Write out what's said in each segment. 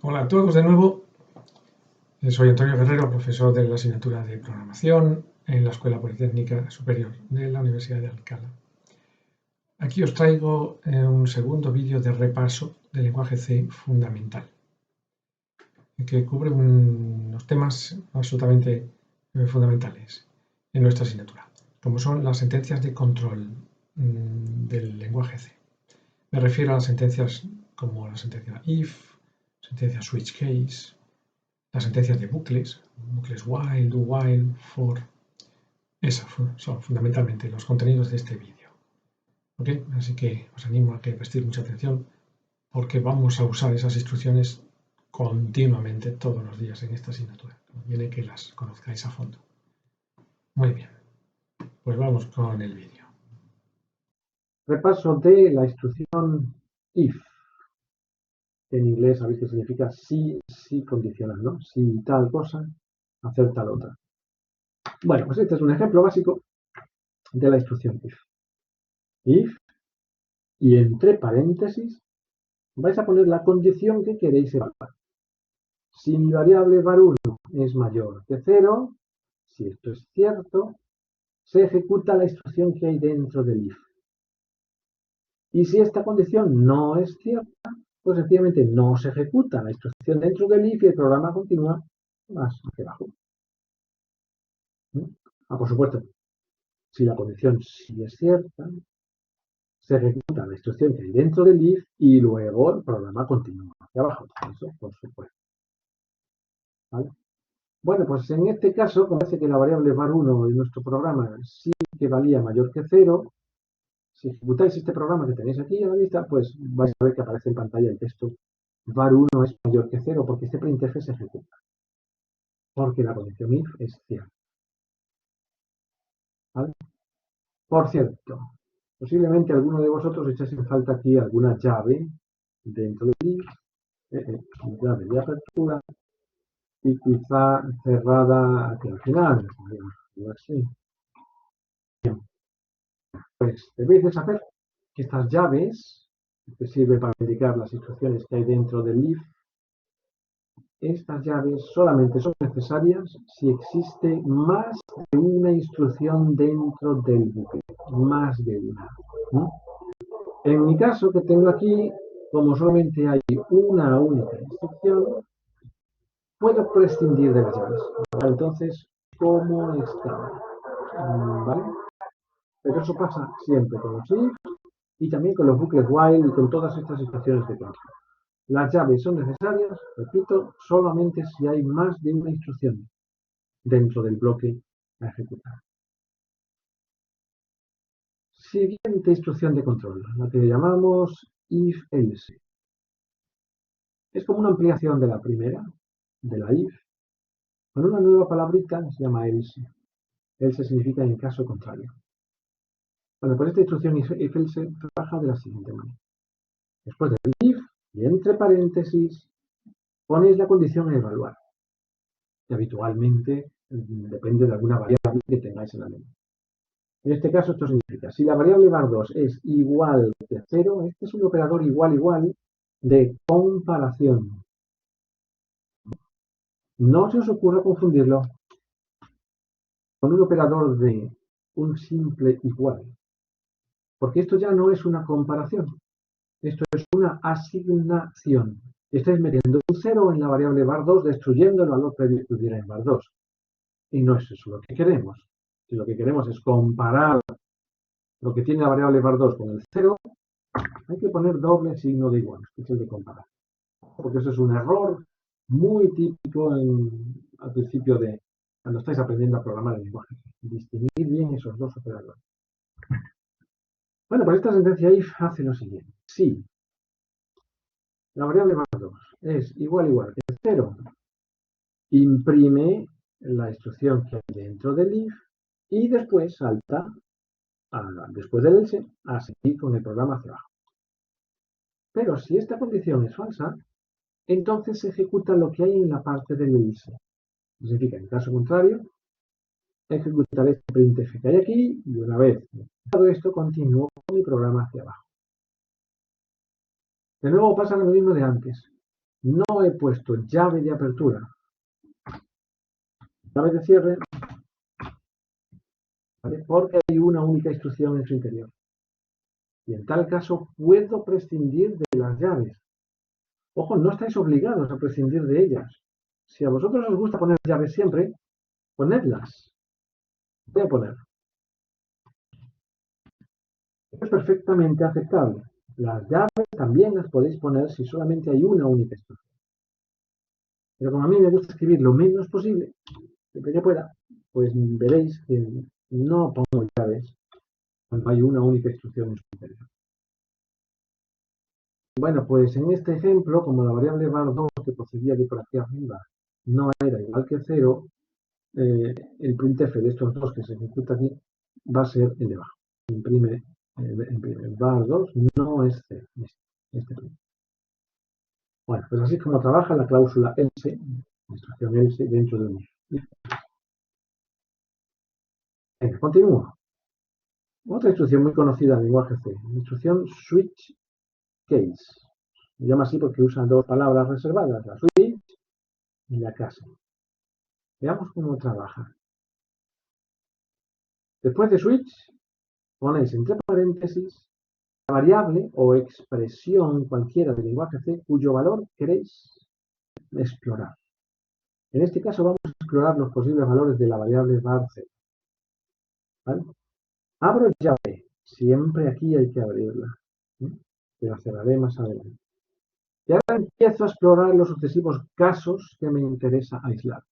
Hola a todos de nuevo. Soy Antonio Guerrero, profesor de la asignatura de programación en la Escuela Politécnica Superior de la Universidad de Alcalá. Aquí os traigo un segundo vídeo de repaso del lenguaje C fundamental, que cubre unos temas absolutamente fundamentales en nuestra asignatura, como son las sentencias de control del lenguaje C. Me refiero a las sentencias como la sentencia if, sentencia switch case, las sentencias de bucles while, do while, for. Esos son fundamentalmente los contenidos de este vídeo. ¿Okay? Así que os animo a que prestéis mucha atención porque vamos a usar esas instrucciones continuamente todos los días en esta asignatura. Conviene que las conozcáis a fondo. Muy bien, pues vamos con el vídeo. Repaso de la instrucción if. En inglés sabéis que significa si condicional, ¿no? Si tal cosa, hacer tal otra. Bueno, pues este es un ejemplo básico de la instrucción if. If, y entre paréntesis, vais a poner la condición que queréis evaluar. Si mi variable var1 es mayor que 0, si esto es cierto, se ejecuta la instrucción que hay dentro del if. Y si esta condición no es cierta, pues sencillamente no se ejecuta la instrucción dentro del if y el programa continúa más hacia abajo. Por supuesto, si la condición sí es cierta, se ejecuta la instrucción que hay dentro del if y luego el programa continúa hacia abajo. Eso, por supuesto. ¿Vale? Bueno, pues en este caso, como parece que la variable var1 de nuestro programa sí que valía mayor que 0, si ejecutáis este programa que tenéis aquí a la vista, pues vais a ver que aparece en pantalla el texto var1 es mayor que 0 porque este printf se ejecuta. Porque la condición if es cierta. ¿Vale? Por cierto, posiblemente alguno de vosotros echéis en falta aquí alguna llave dentro del if, llave de apertura, y quizá cerrada aquí al final. Así. Pues debéis de saber que estas llaves, que sirven para indicar las instrucciones que hay dentro del if, estas llaves solamente son necesarias si existe más de una instrucción dentro del bucle. Más de una. En mi caso, que tengo aquí, como solamente hay una única instrucción, puedo prescindir de las llaves. Entonces, ¿cómo está? ¿Vale? Pero eso pasa siempre con los if y también con los bucles while y con todas estas situaciones de control. Las llaves son necesarias, repito, solamente si hay más de una instrucción dentro del bloque a ejecutar. Siguiente instrucción de control, la que llamamos if-else. Es como una ampliación de la primera, de la if, con una nueva palabrita que se llama else. Else significa en caso contrario. Bueno, pues esta instrucción if-else trabaja de la siguiente manera. Después del if, y entre paréntesis, ponéis la condición a evaluar. Que habitualmente depende de alguna variable que tengáis en la mente. En este caso, esto significa, si la variable var2 es igual que 0, este es un operador igual de comparación. No se os ocurra confundirlo con un operador de un simple igual, porque esto ya no es una comparación, esto es una asignación. Estáis metiendo un 0 en la variable var2, destruyendo el valor previo que hubiera en var2. Y no es eso lo que queremos. Si lo que queremos es comparar lo que tiene la variable var2 con el 0, hay que poner doble signo de igual, que es el de comparar. Porque eso es un error muy típico al principio de cuando estáis aprendiendo a programar el lenguaje. Distinguir bien esos dos operadores. Bueno, pues esta sentencia if hace lo siguiente. Si la variable var2 es igual que 0, imprime la instrucción que hay dentro del if y después salta, después del else, a seguir con el programa hacia abajo. Pero si esta condición es falsa, entonces se ejecuta lo que hay en la parte del else. Significa, en caso contrario, ejecutaré este printf que hay aquí y una vez ejecutado esto, continúo con mi programa hacia abajo. De nuevo pasa lo mismo de antes. no he puesto llave de apertura, llave de cierre, ¿vale? Porque hay una única instrucción en su interior. Y en tal caso puedo prescindir de las llaves. Ojo, no estáis obligados a prescindir de ellas. Si a vosotros os gusta poner llaves siempre, ponedlas. Voy a poner. Es perfectamente aceptable. Las llaves también las podéis poner si solamente hay una única instrucción. Pero como a mí me gusta escribir lo menos posible, siempre que pueda, pues veréis que no pongo llaves cuando hay una única instrucción en su interior. Bueno, pues en este ejemplo, como la variable var2 que procedía de por aquí arriba no era igual que 0, el printf de estos dos que se ejecuta aquí va a ser el de abajo. Imprime var2 no es 0. Este print. Bueno, pues así es como trabaja la cláusula else, la instrucción else dentro de un if. Venga, continúo. Otra instrucción muy conocida en el lenguaje C, la instrucción switch case. Se llama así porque usa dos palabras reservadas, la switch y la case. Veamos cómo trabaja. Después de switch, ponéis entre paréntesis la variable o expresión cualquiera del lenguaje C cuyo valor queréis explorar. En este caso vamos a explorar los posibles valores de la variable var0. ¿Vale? Abro llave. Siempre aquí hay que abrirla. Pero cerraré más adelante. Y ahora empiezo a explorar los sucesivos casos que me interesa aislar.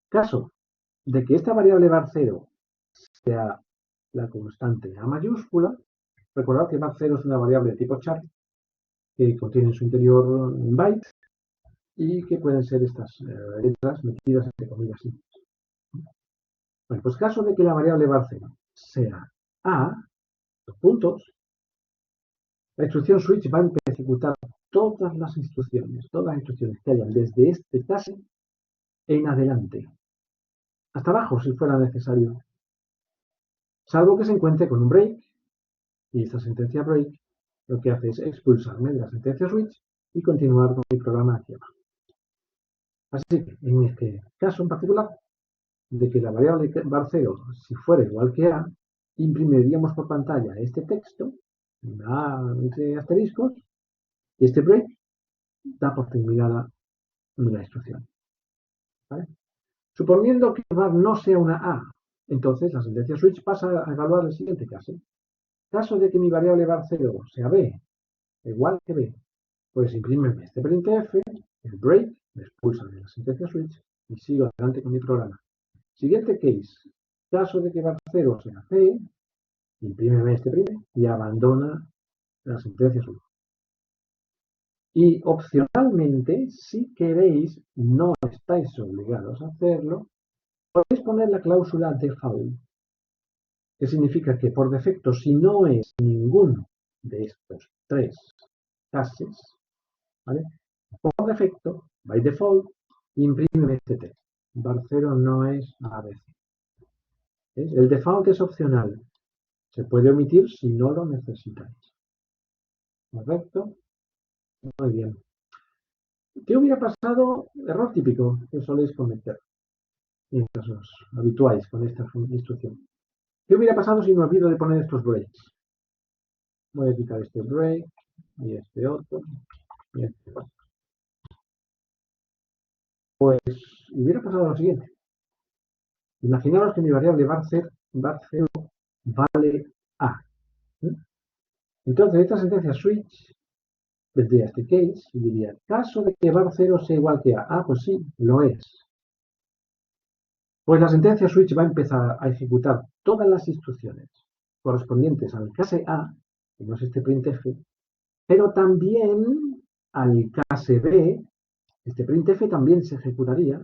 Caso de que esta variable var0 sea la constante A mayúscula. Recordad que var0 es una variable de tipo char que contiene en su interior un byte y que pueden ser estas letras metidas entre comillas simples. Bueno, pues caso de que la variable var0 sea A, dos puntos, la instrucción switch va a ejecutar todas las instrucciones que hayan desde este caso en adelante, hasta abajo si fuera necesario, salvo que se encuentre con un break, y esta sentencia break lo que hace es expulsarme de la sentencia switch y continuar con mi programa aquí abajo. Así que en este caso en particular, de que la variable var0, si fuera igual que A, imprimiríamos por pantalla este texto, A entre asteriscos, y este break da por terminada la instrucción. ¿Vale? Suponiendo que var no sea una A, entonces la sentencia switch pasa a evaluar el siguiente caso. Caso de que mi variable var0 sea B, igual que B, pues imprime este printf, el break, me expulsa de la sentencia switch y sigo adelante con mi programa. Siguiente case, caso de que var0 sea C, imprime este print y abandona la sentencia switch. Y opcionalmente, si queréis, no estáis obligados a hacerlo, podéis poner la cláusula default, que significa que por defecto, si no es ninguno de estos tres cases, ¿vale? Por defecto, by default, imprime este texto. var0 no es ABC. ¿Ves? El default es opcional. Se puede omitir si no lo necesitáis. ¿Correcto? Muy bien. ¿Qué hubiera pasado? Error típico que soléis cometer mientras os habituáis con esta instrucción. ¿Qué hubiera pasado si me olvido de poner estos breaks? Voy a quitar este break y este otro y este otro. Pues hubiera pasado lo siguiente. Imaginaos que mi variable var0 vale A. Entonces, esta sentencia switch vendría a este case y diría, caso de que var0 sea igual que A. Ah, pues sí, lo es. Pues la sentencia switch va a empezar a ejecutar todas las instrucciones correspondientes al case A, que no es este printf, pero también al case B, este printf también se ejecutaría,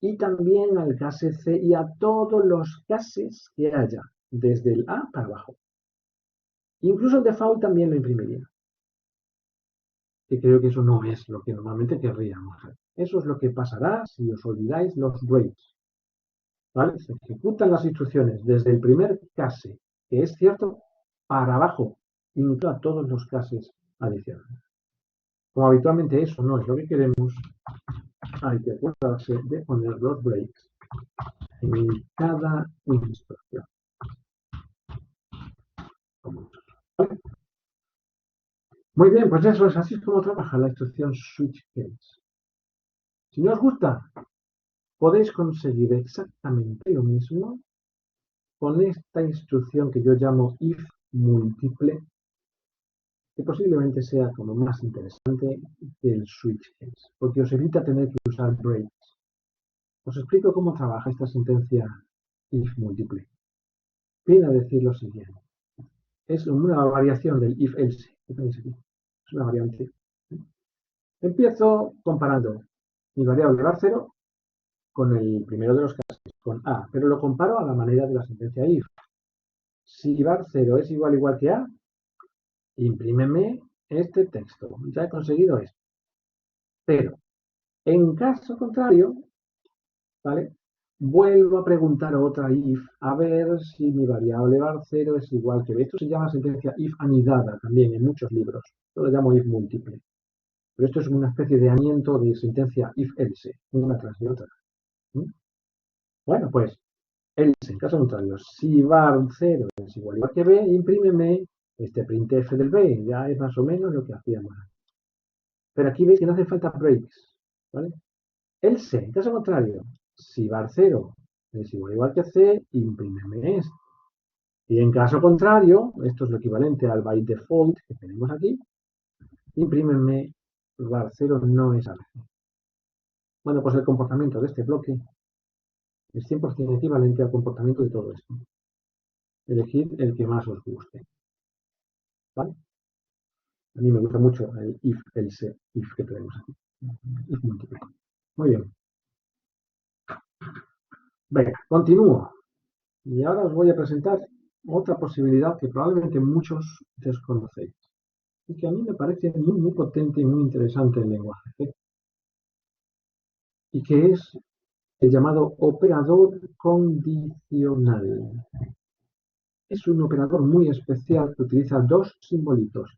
y también al case C y a todos los cases que haya, desde el A para abajo. Incluso el default también lo imprimiría. Que creo que eso no es lo que normalmente querríamos hacer. Eso es lo que pasará si os olvidáis los breaks. ¿Vale? Se ejecutan las instrucciones desde el primer case, que es cierto, para abajo, incluso a todos los cases adicionales. Como habitualmente eso no es lo que queremos, hay que acordarse de poner los breaks en cada instrucción. ¿Vale? Muy bien, pues eso es, así es como trabaja la instrucción switch case. Si no os gusta, podéis conseguir exactamente lo mismo con esta instrucción que yo llamo if múltiple, que posiblemente sea como más interesante que el switch case, porque os evita tener que usar breaks. Os explico cómo trabaja esta sentencia if múltiple. Viene a decir lo siguiente. Es una variación del if else, que tenéis aquí. Es una variante. Empiezo comparando mi variable var0 con el primero de los casos, con a, pero lo comparo a la manera de la sentencia if. Si var0 es igual que a, imprímeme este texto. Ya he conseguido esto. Pero, en caso contrario, ¿vale? Vuelvo a preguntar otra if, a ver si mi variable var0 es igual que b. Esto se llama sentencia if anidada también en muchos libros. Yo lo llamo if múltiple. Pero esto es una especie de aniento de sentencia if else, una tras de otra. Bueno, pues, else, en caso contrario, si var0 es igual que b, imprímeme este printf del b. Ya es más o menos lo que hacíamos. Pero aquí veis que no hace falta breaks, ¿vale? Else, en caso contrario, si var0 es igual que c, imprímeme esto. Y en caso contrario, esto es lo equivalente al by default que tenemos aquí, imprímeme var0 no es a. Bueno, pues el comportamiento de este bloque es 100% equivalente al comportamiento de todo esto. Elegid el que más os guste. ¿Vale? A mí me gusta mucho el if, else, if que tenemos aquí. If múltiple. Muy bien. Venga, continúo. Y ahora os voy a presentar otra posibilidad que probablemente muchos desconocéis. Y que a mí me parece muy potente y muy interesante en lenguaje C. Y que es el llamado operador condicional. Es un operador muy especial que utiliza dos simbolitos,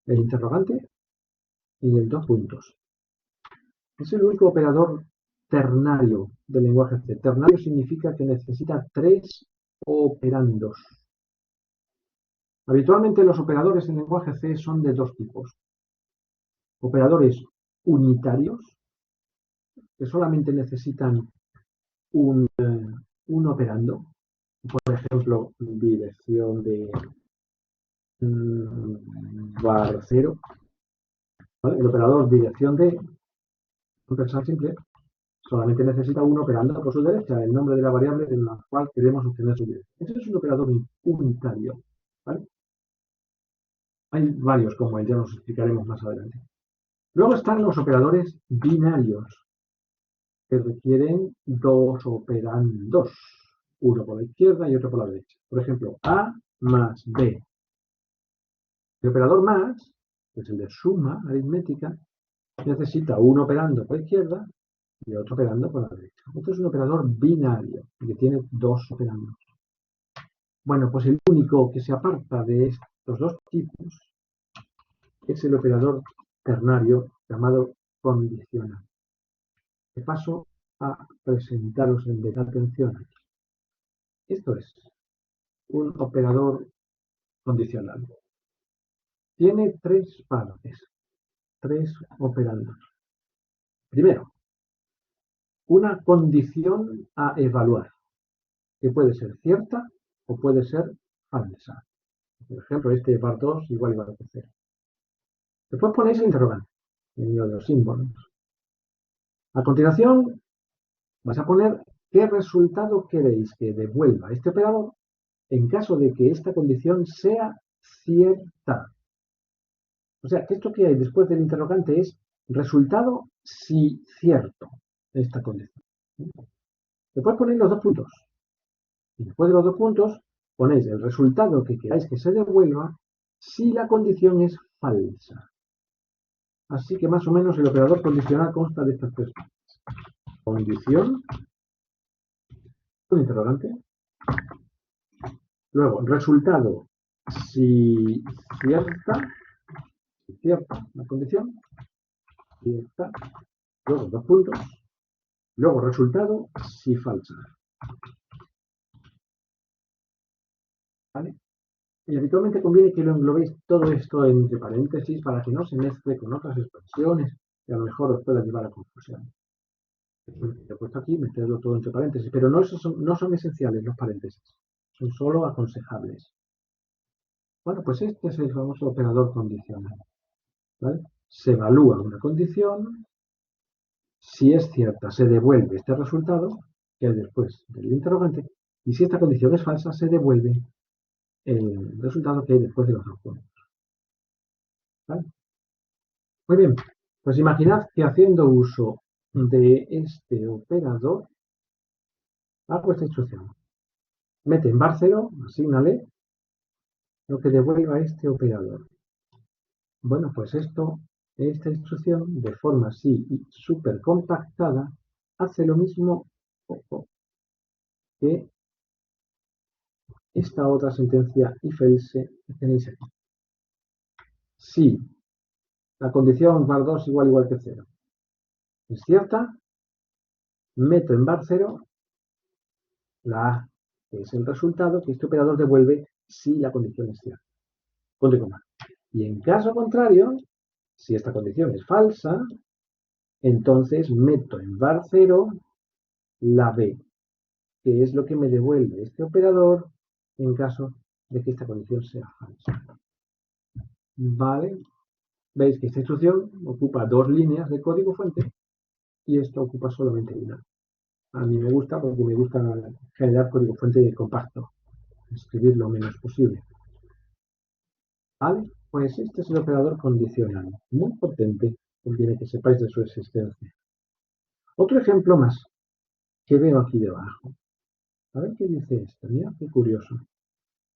el interrogante y el dos puntos. Es el único operador ternario del lenguaje C. Ternario significa que necesita tres operandos. Habitualmente los operadores en lenguaje C son de dos tipos. Operadores unitarios, que solamente necesitan un operando. Por ejemplo, dirección de var0. ¿Vale? El operador dirección de un pensar simple solamente necesita un operando por su derecha, el nombre de la variable de la cual queremos obtener su dirección. Ese es un operador unitario. ¿Vale? Hay varios como él, ya nos explicaremos más adelante. Luego están los operadores binarios, que requieren dos operandos, uno por la izquierda y otro por la derecha. Por ejemplo, A más B. El operador más, que es el de suma aritmética, necesita un operando por la izquierda y otro operando por la derecha. Este es un operador binario, que tiene dos operandos. Bueno, pues el único que se aparta de estos dos tipos es el operador ternario llamado condicional. Que paso a presentaros en detalle. Atención aquí. Esto es un operador condicional. Tiene tres partes, tres operandos. Primero, una condición a evaluar, que puede ser cierta o puede ser falsa. Por ejemplo, este var2 igual a 0. Después ponéis el interrogante, en uno de los símbolos. A continuación, vais a poner qué resultado queréis que devuelva este operador en caso de que esta condición sea cierta. O sea, que esto que hay después del interrogante es resultado si cierto, esta condición. Después ponéis los dos puntos. Y después de los dos puntos, ponéis el resultado que queráis que se devuelva si la condición es falsa. Así que más o menos el operador condicional consta de estas tres partes. Condición, un interrogante. Luego, resultado si cierta. si cierta la condición, cierta, luego dos puntos, luego resultado, si falsa. ¿Vale? Y habitualmente conviene que lo englobéis todo esto entre paréntesis para que no se mezcle con otras expresiones que a lo mejor os pueda llevar a confusión. He puesto aquí meterlo todo entre paréntesis, pero no son esenciales los paréntesis, son solo aconsejables. Bueno, pues este es el famoso operador condicional. ¿Vale? Se evalúa una condición, si es cierta se devuelve este resultado que hay después del interrogante, y si esta condición es falsa se devuelve el resultado que hay después de los dos puntos. ¿Vale? Muy bien, pues imaginad que haciendo uso de este operador hago esta instrucción. Mete en var 0, asígnale lo que devuelva este operador. Bueno, pues esta instrucción, de forma así súper compactada, hace lo mismo que esta otra sentencia if else que tenéis aquí. Si la condición var2 igual que 0 es cierta, meto en var 0 la A, que es el resultado que este operador devuelve si la condición es cierta. Punto y coma. Y en caso contrario, si esta condición es falsa, entonces meto en var 0 la B, que es lo que me devuelve este operador en caso de que esta condición sea falsa. ¿Vale? Veis que esta instrucción ocupa dos líneas de código fuente y esta ocupa solamente una. A mí me gusta porque me gusta generar código fuente compacto, escribir lo menos posible. ¿Vale? Pues este es el operador condicional, muy potente, conviene que sepáis de su existencia. Otro ejemplo más que veo aquí debajo. A ver qué dice esto, mira qué curioso.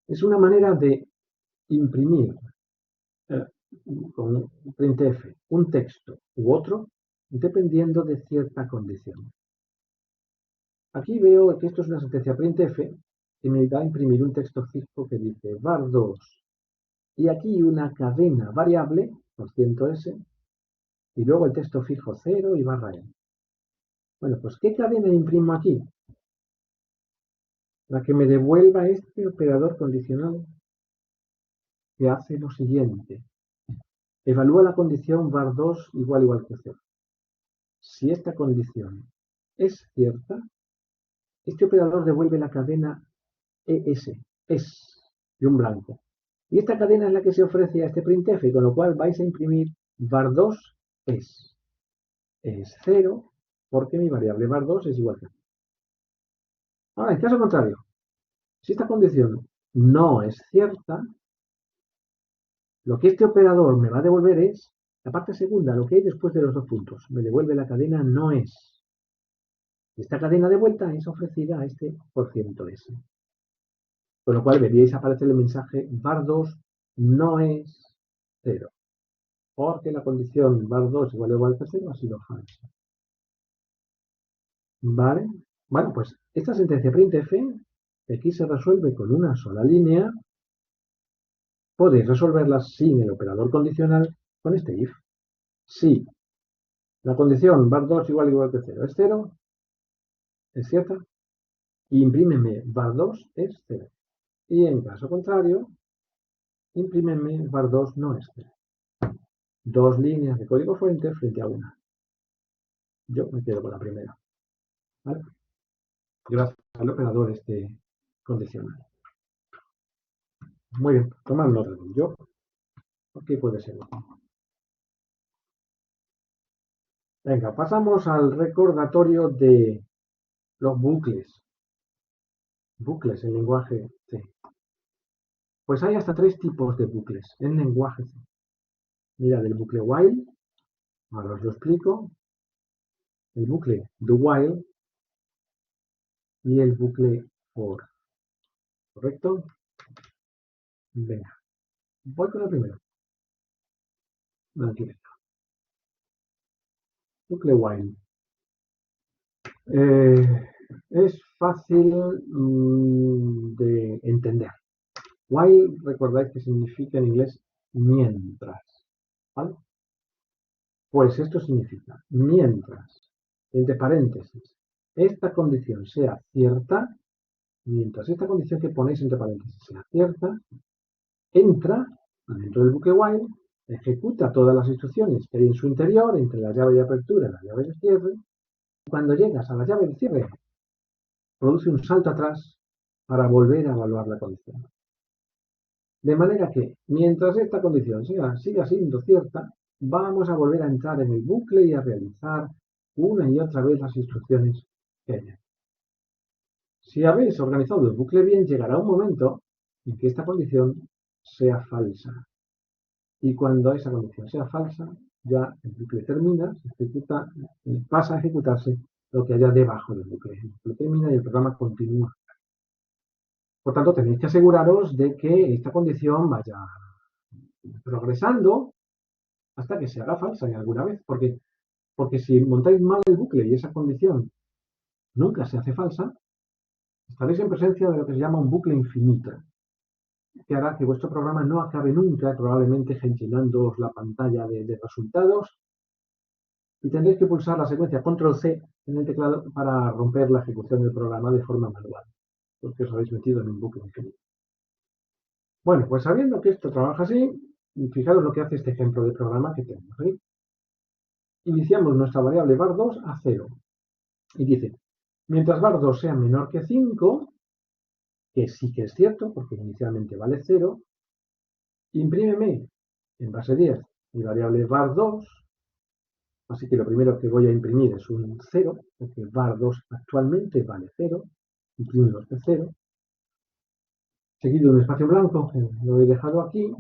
Es una manera de imprimir con printf un texto u otro dependiendo de cierta condición. Aquí veo que esto es una sentencia printf que me da a imprimir un texto fijo que dice var2 y aquí una cadena variable, %s, y luego el texto fijo 0 y /n. Bueno, pues ¿qué cadena imprimo aquí? La que me devuelva este operador condicional que hace lo siguiente. Evalúa la condición var2 igual que 0. Si esta condición es cierta, este operador devuelve la cadena es, y un blanco. Y esta cadena es la que se ofrece a este printf, con lo cual vais a imprimir var2 es 0, porque mi variable var2 es igual que 0. Ahora, en caso contrario, si esta condición no es cierta, lo que este operador me va a devolver es la parte segunda, lo que hay después de los dos puntos. Me devuelve la cadena no es. Esta cadena de vuelta es ofrecida a este %s. Con lo cual veríais aparecer el mensaje var2 no es 0. Porque la condición var2 igual que 0 ha sido falsa. ¿Vale? Bueno, pues esta sentencia printf aquí se resuelve con una sola línea. Podéis resolverla sin el operador condicional con este if. Si la condición var2 igual que 0 es 0, es cierta, y imprímeme var2 es 0. Y en caso contrario, imprímeme var2 no es 0. Dos líneas de código fuente frente a una. Yo me quedo con la primera. ¿Vale? Gracias al operador condicional. Muy bien, tomad nota de ello. ¿Qué puede ser? Venga, pasamos al recordatorio de los bucles. Bucles en lenguaje C. Pues hay hasta 3 tipos de bucles en lenguaje C. Mirad, el bucle while, ahora os lo explico, el bucle do while y el bucle for. ¿Correcto? Venga, voy con el primero. Aquí está. Bucle while. Es fácil de entender. While, recordáis que significa en inglés mientras. ¿vale? Pues esto significa, mientras, entre paréntesis, esta condición sea cierta, mientras esta condición que ponéis entre paréntesis sea cierta, entra dentro del bucle while, ejecuta todas las instrucciones que hay en su interior, entre la llave de apertura y la llave de cierre. Cuando llegas a la llave de cierre, produce un salto atrás para volver a evaluar la condición. De manera que, mientras esta condición siga siendo cierta, vamos a volver a entrar en el bucle y a realizar una y otra vez las instrucciones que hay. Si habéis organizado el bucle bien, llegará un momento en que esta condición sea falsa. Y cuando esa condición sea falsa, ya el bucle termina, se ejecuta, pasa a ejecutarse lo que haya debajo del bucle. El bucle termina y el programa continúa. Por tanto, tenéis que aseguraros de que esta condición vaya progresando hasta que se haga falsa en alguna vez, porque si montáis mal el bucle y esa condición nunca se hace falsa, estaréis en presencia de lo que se llama un bucle infinito, que hará que vuestro programa no acabe nunca, probablemente llenándoos la pantalla de resultados, y tendréis que pulsar la secuencia Control-C en el teclado para romper la ejecución del programa de forma manual, porque os habéis metido en un bucle infinito. Bueno, pues sabiendo que esto trabaja así, fijaros lo que hace este ejemplo de programa que tenemos ahí. Iniciamos nuestra variable var2 a 0 y dice, mientras var2 sea menor que 5, que sí que es cierto, porque inicialmente vale 0, imprímeme en base 10 mi variable var2, así que lo primero que voy a imprimir es un 0, porque var2 actualmente vale 0, imprimimos de 0, seguido de un espacio blanco, que lo he dejado aquí,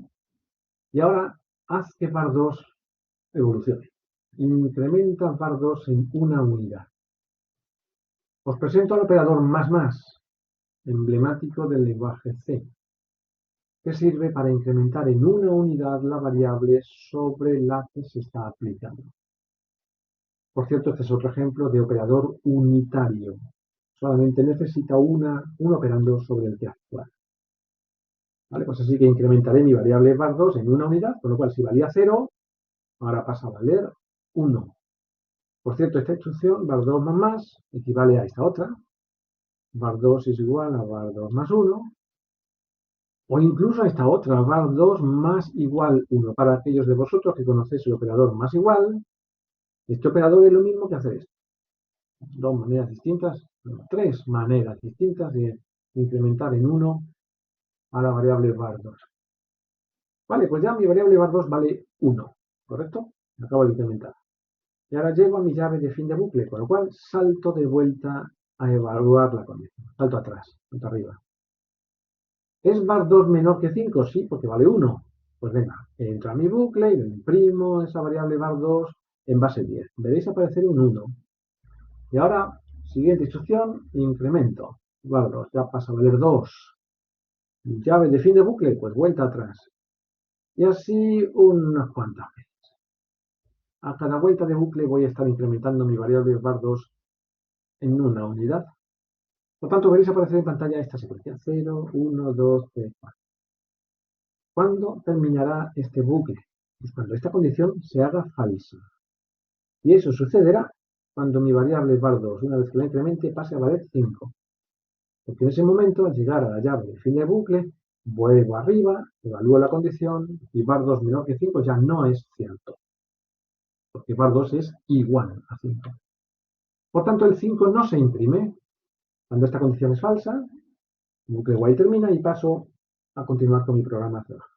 y ahora haz que var2 evolucione. Incrementa var2 en una unidad. Os presento al operador más, emblemático del lenguaje C, que sirve para incrementar en una unidad la variable sobre la que se está aplicando. Por cierto, este es otro ejemplo de operador unitario. Solamente necesita un operando sobre el que actuar. ¿Vale? Pues así que incrementaré mi variable var2 en una unidad, con lo cual si valía 0, ahora pasa a valer 1. Por cierto, esta instrucción, var2 más, equivale a esta otra. var2 es igual a var2 más 1. O incluso a esta otra, var2 más igual 1. Para aquellos de vosotros que conocéis el operador más igual, este operador es lo mismo que hacer esto. Dos maneras distintas, tres maneras distintas de incrementar en 1 a la variable var2. Vale, pues ya mi variable var2 vale 1, ¿correcto? Me acabo de incrementar. Y ahora llego a mi llave de fin de bucle, con lo cual salto de vuelta a evaluar la condición. Salto atrás, salto arriba. ¿Es var2 menor que 5? Sí, porque vale 1. Pues venga, entro a mi bucle y le imprimo esa variable var2 en base 10. Veréis aparecer un 1. Y ahora, siguiente instrucción, incremento. var2 ya pasa a valer 2. Llave de fin de bucle, pues vuelta atrás. Y así unas cuantas veces. A cada vuelta de bucle voy a estar incrementando mi variable var2 en una unidad. Por tanto, veréis aparecer en pantalla esta secuencia. 0, 1, 2, 3, 4. ¿Cuándo terminará este bucle? Pues cuando esta condición se haga falsa. Y eso sucederá cuando mi variable var2, una vez que la incremente, pase a valer 5. Porque en ese momento, al llegar a la llave de fin de bucle, vuelvo arriba, evalúo la condición y var2 menor que 5 ya no es cierto. Porque var2 es igual a 5. Por tanto, el 5 no se imprime. Cuando esta condición es falsa, el bucle while termina y paso a continuar con mi programa hacia abajo.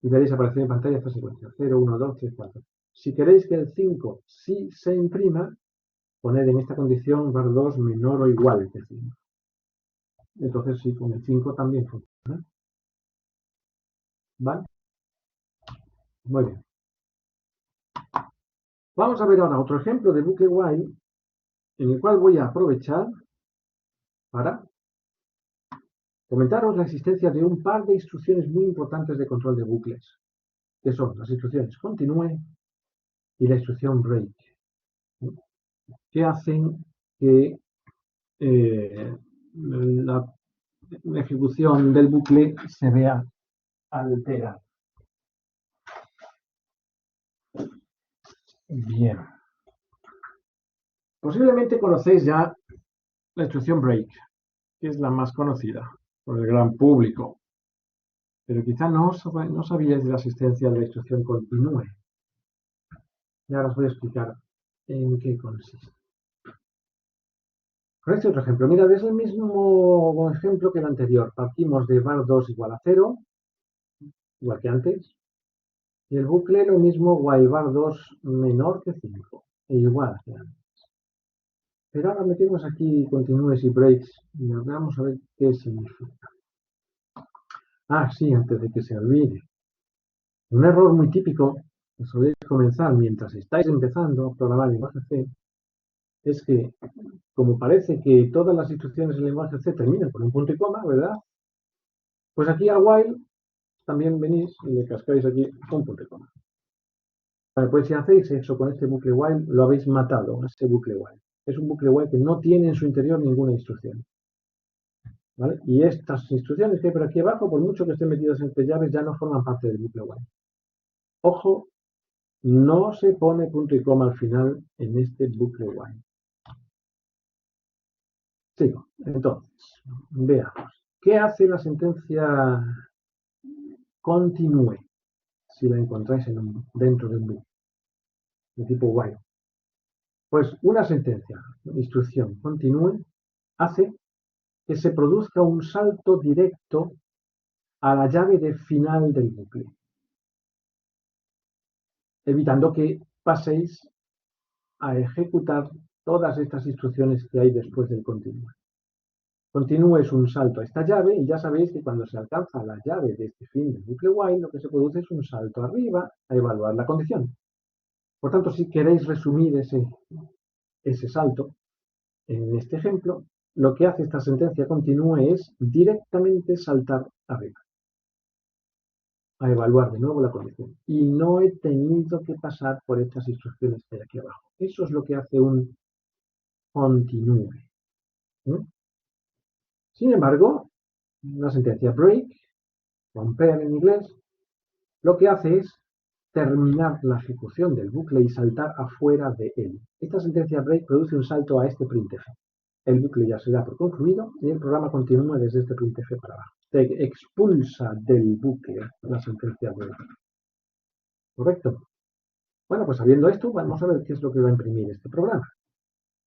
Y veréis aparecer en pantalla esta secuencia, 0, 1, 2, 3, 4. Si queréis que el 5 sí se imprima, poned en esta condición var2 menor o igual que 5. Entonces sí, con el 5 también funciona. ¿Vale? Muy bien. Vamos a ver ahora otro ejemplo de bucle while, en el cual voy a aprovechar para comentaros la existencia de un par de instrucciones muy importantes de control de bucles, que son las instrucciones continue y la instrucción break, que hacen que la ejecución del bucle se vea alterada. Bien. Posiblemente conocéis ya la instrucción break, que es la más conocida por el gran público, pero quizá no sabíais de la existencia de la instrucción continúe. Y ahora os voy a explicar en qué consiste. Con este otro ejemplo, mirad, es el mismo ejemplo que el anterior. Partimos de var2 igual a 0, igual que antes, y el bucle lo mismo while var2 menor que 5, e igual que antes. Pero ahora metemos aquí continues y breaks y vamos a ver qué significa. Ah, sí, antes de que se olvide. Un error muy típico que soléis comenzar mientras estáis empezando a programar en lenguaje C es que, como parece que todas las instrucciones en lenguaje C terminan con un punto y coma, ¿verdad? Pues aquí a while también venís y le cascáis aquí un punto y coma. Vale, pues si hacéis eso con este bucle while, lo habéis matado, este bucle while. Es un bucle while que no tiene en su interior ninguna instrucción. ¿Vale? Y estas instrucciones que hay por aquí abajo, por mucho que estén metidas entre llaves, ya no forman parte del bucle while. Ojo, no se pone punto y coma al final en este bucle while. Sigo. Entonces, veamos. ¿Qué hace la sentencia continue si la encontráis dentro de un bucle de tipo while? Pues una sentencia, instrucción continue, hace que se produzca un salto directo a la llave de final del bucle, evitando que paséis a ejecutar todas estas instrucciones que hay después del continue. Continue es un salto a esta llave y ya sabéis que cuando se alcanza la llave de este fin del bucle while, lo que se produce es un salto arriba a evaluar la condición. Por tanto, si queréis resumir ese salto, en este ejemplo, lo que hace esta sentencia continue es directamente saltar arriba a evaluar de nuevo la condición. Y no he tenido que pasar por estas instrucciones que hay aquí abajo. Eso es lo que hace un continue. ¿Mm? Sin embargo, la sentencia break, romper en inglés, lo que hace es terminar la ejecución del bucle y saltar afuera de él. Esta sentencia break produce un salto a este printf. El bucle ya se da por concluido y el programa continúa desde este printf para abajo. Te expulsa del bucle la sentencia break. ¿Correcto? Bueno, pues sabiendo esto, vamos a ver qué es lo que va a imprimir este programa.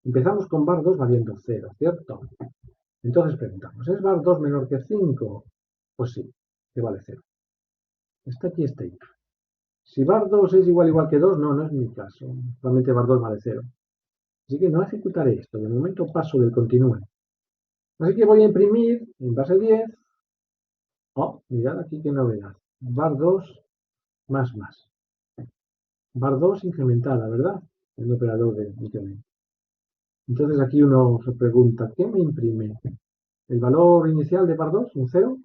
Empezamos con var2 valiendo 0, ¿cierto? Entonces preguntamos, ¿es var2 menor que 5? Pues sí, que vale 0. Está aquí este if. Si var2 es igual que 2, no es mi caso. Solamente var2 vale 0. Así que no ejecutaré esto. De momento paso del continúe. Así que voy a imprimir en base 10. Oh, mirad aquí qué novedad. var2 más. var2 incrementada, ¿verdad? El operador de incremento. Entonces aquí uno se pregunta, ¿qué me imprime? ¿El valor inicial de var2, un 0?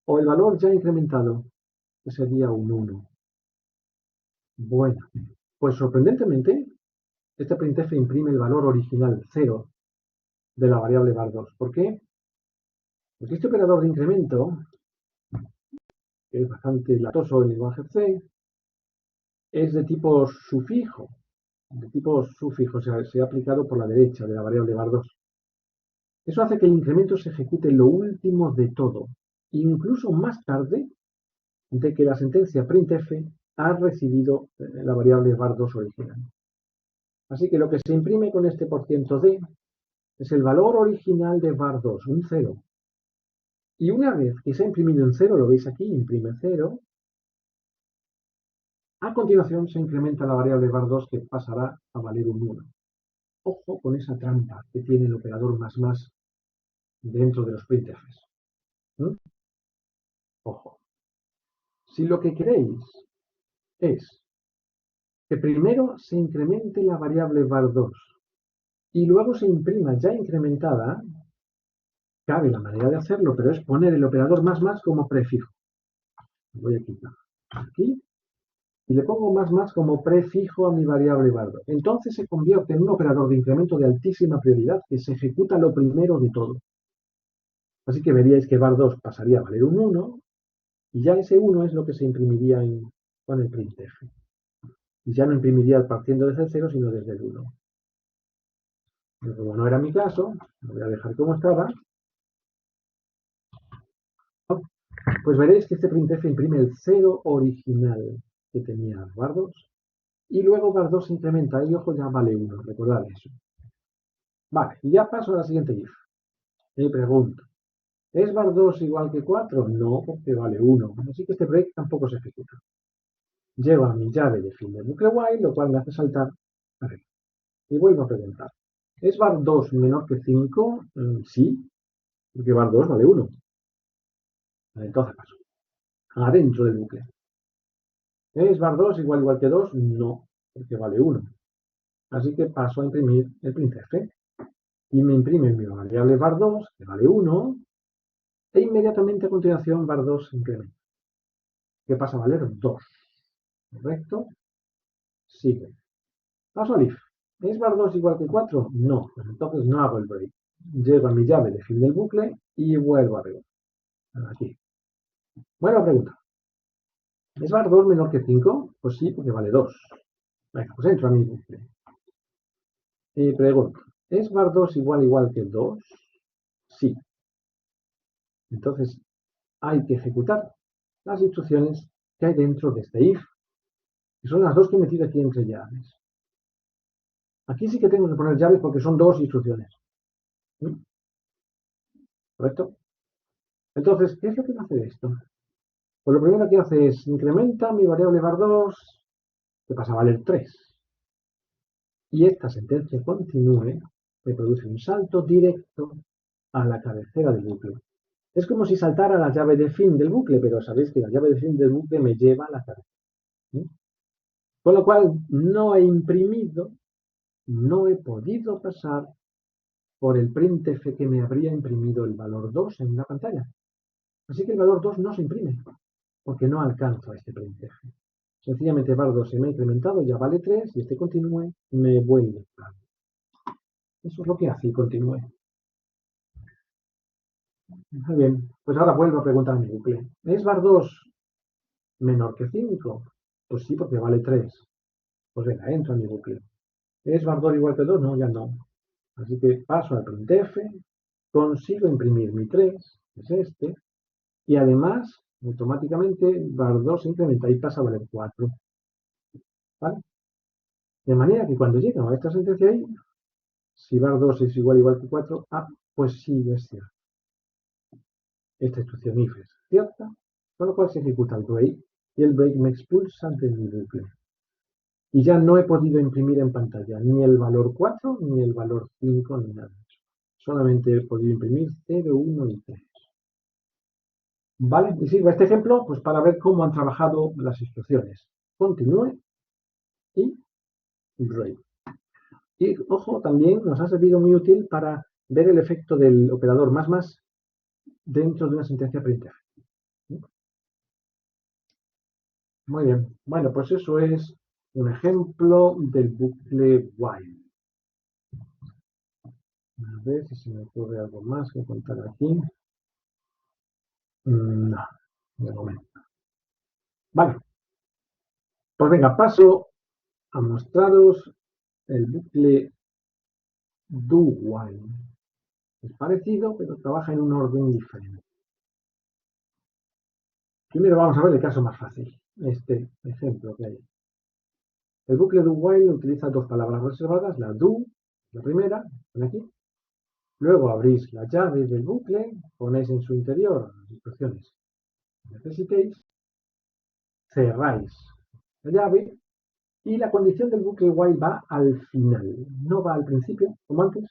¿O el valor ya incrementado, que sería un 1? Bueno, pues sorprendentemente, este printf imprime el valor original 0 de la variable var2. ¿Por qué? Porque este operador de incremento, que es bastante latoso en lenguaje C, es de tipo sufijo. De tipo sufijo, se ha aplicado por la derecha de la variable var2. Eso hace que el incremento se ejecute lo último de todo, incluso más tarde de que la sentencia printf ha recibido la variable var2 original. Así que lo que se imprime con este %d es el valor original de var2, un 0. Y una vez que se ha imprimido en 0, lo veis aquí, imprime 0, a continuación se incrementa la variable var2 que pasará a valer un 1. Ojo con esa trampa que tiene el operador más dentro de los printfs. ¿Mm? Ojo. Si lo que queréis es que primero se incremente la variable var2 y luego se imprima ya incrementada, cabe la manera de hacerlo, pero es poner el operador más como prefijo. Voy a quitar aquí y le pongo más como prefijo a mi variable var2. Entonces se convierte en un operador de incremento de altísima prioridad que se ejecuta lo primero de todo. Así que veríais que var2 pasaría a valer un 1 y ya ese 1 es lo que se imprimiría con el printf. Y ya no imprimiría partiendo desde el 0, sino desde el 1. Pero como no era mi caso, lo voy a dejar como estaba. Pues veréis que este printf imprime el 0 original que tenía var2 y luego var2 se incrementa y ojo ya vale 1, recordad eso. Vale, y ya paso a la siguiente if. Me pregunto, ¿es var2 igual que 4? No, porque vale 1, así que este break tampoco se ejecuta. Llevo a mi llave de fin del bucle while, lo cual me hace saltar arriba. Y vuelvo a preguntar, ¿es var2 menor que 5? Sí, porque var2 vale 1. Entonces paso. Adentro del bucle. ¿Es var2 igual que 2? No, porque vale 1. Así que paso a imprimir el printf. Y me imprime mi variable var2, que vale 1, e inmediatamente a continuación var2 se incrementa, que pasa a valer 2. ¿Correcto? Sigue. Paso al if. ¿Es var2 igual que 4? No, pues entonces no hago el break. Llego a mi llave de fin del bucle y vuelvo arriba. Aquí. Buena pregunta. ¿Es var2 menor que 5? Pues sí, porque vale 2. Venga, pues entro a mi bucle. Y pregunto, ¿es var2 igual que 2? Sí. Entonces hay que ejecutar las instrucciones que hay dentro de este if, que son las dos que he metido aquí entre llaves. Aquí sí que tengo que poner llaves porque son dos instrucciones. ¿Correcto? Entonces, ¿qué es lo que me hace esto? Pues lo primero que hace es incrementa mi variable var2, que pasa a valer 3. Y esta sentencia continúe me produce un salto directo a la cabecera del bucle. Es como si saltara la llave de fin del bucle, pero sabéis que la llave de fin del bucle me lleva a la cabecera. Con lo cual, no he imprimido, no he podido pasar por el printf que me habría imprimido el valor 2 en la pantalla. Así que el valor 2 no se imprime, porque no alcanzo a este printf. Sencillamente var2 se me ha incrementado, ya vale 3, y este continúe me vuelve claro. Eso es lo que hace y continúe. Muy bien, pues ahora vuelvo a preguntar a mi bucle. ¿Es var2 menor que 5? Pues sí, porque vale 3. Pues venga, entro a mi bucle. ¿Es var2 igual que 2? No, ya no. Así que paso al printf, consigo imprimir mi 3, que es este, y además, automáticamente, var2 se incrementa y pasa a valer 4. ¿Vale? De manera que cuando llego a esta sentencia ahí, si var2 es igual que 4, pues sí, es cierto. Esta instrucción if es cierta, con lo cual se ejecuta el break, y el break me expulsa de mi bucle. Y ya no he podido imprimir en pantalla ni el valor 4, ni el valor 5, ni nada. Solamente he podido imprimir 0, 1 y 3. ¿Vale? Y sirve este ejemplo pues, para ver cómo han trabajado las instrucciones. Continúe y break. Y, ojo, también nos ha servido muy útil para ver el efecto del operador más dentro de una sentencia printf. Muy bien. Bueno, pues eso es un ejemplo del bucle while. A ver si se me ocurre algo más que contar aquí. No, de momento. Vale. Pues venga, paso a mostraros el bucle do while. Es parecido, pero trabaja en un orden diferente. Primero vamos a ver el caso más fácil, este ejemplo que hay. El bucle do while utiliza dos palabras reservadas, la do, la primera, aquí. Luego abrís la llave del bucle, ponéis en su interior las instrucciones que necesitéis, cerráis la llave y la condición del bucle while va al final. No va al principio, como antes,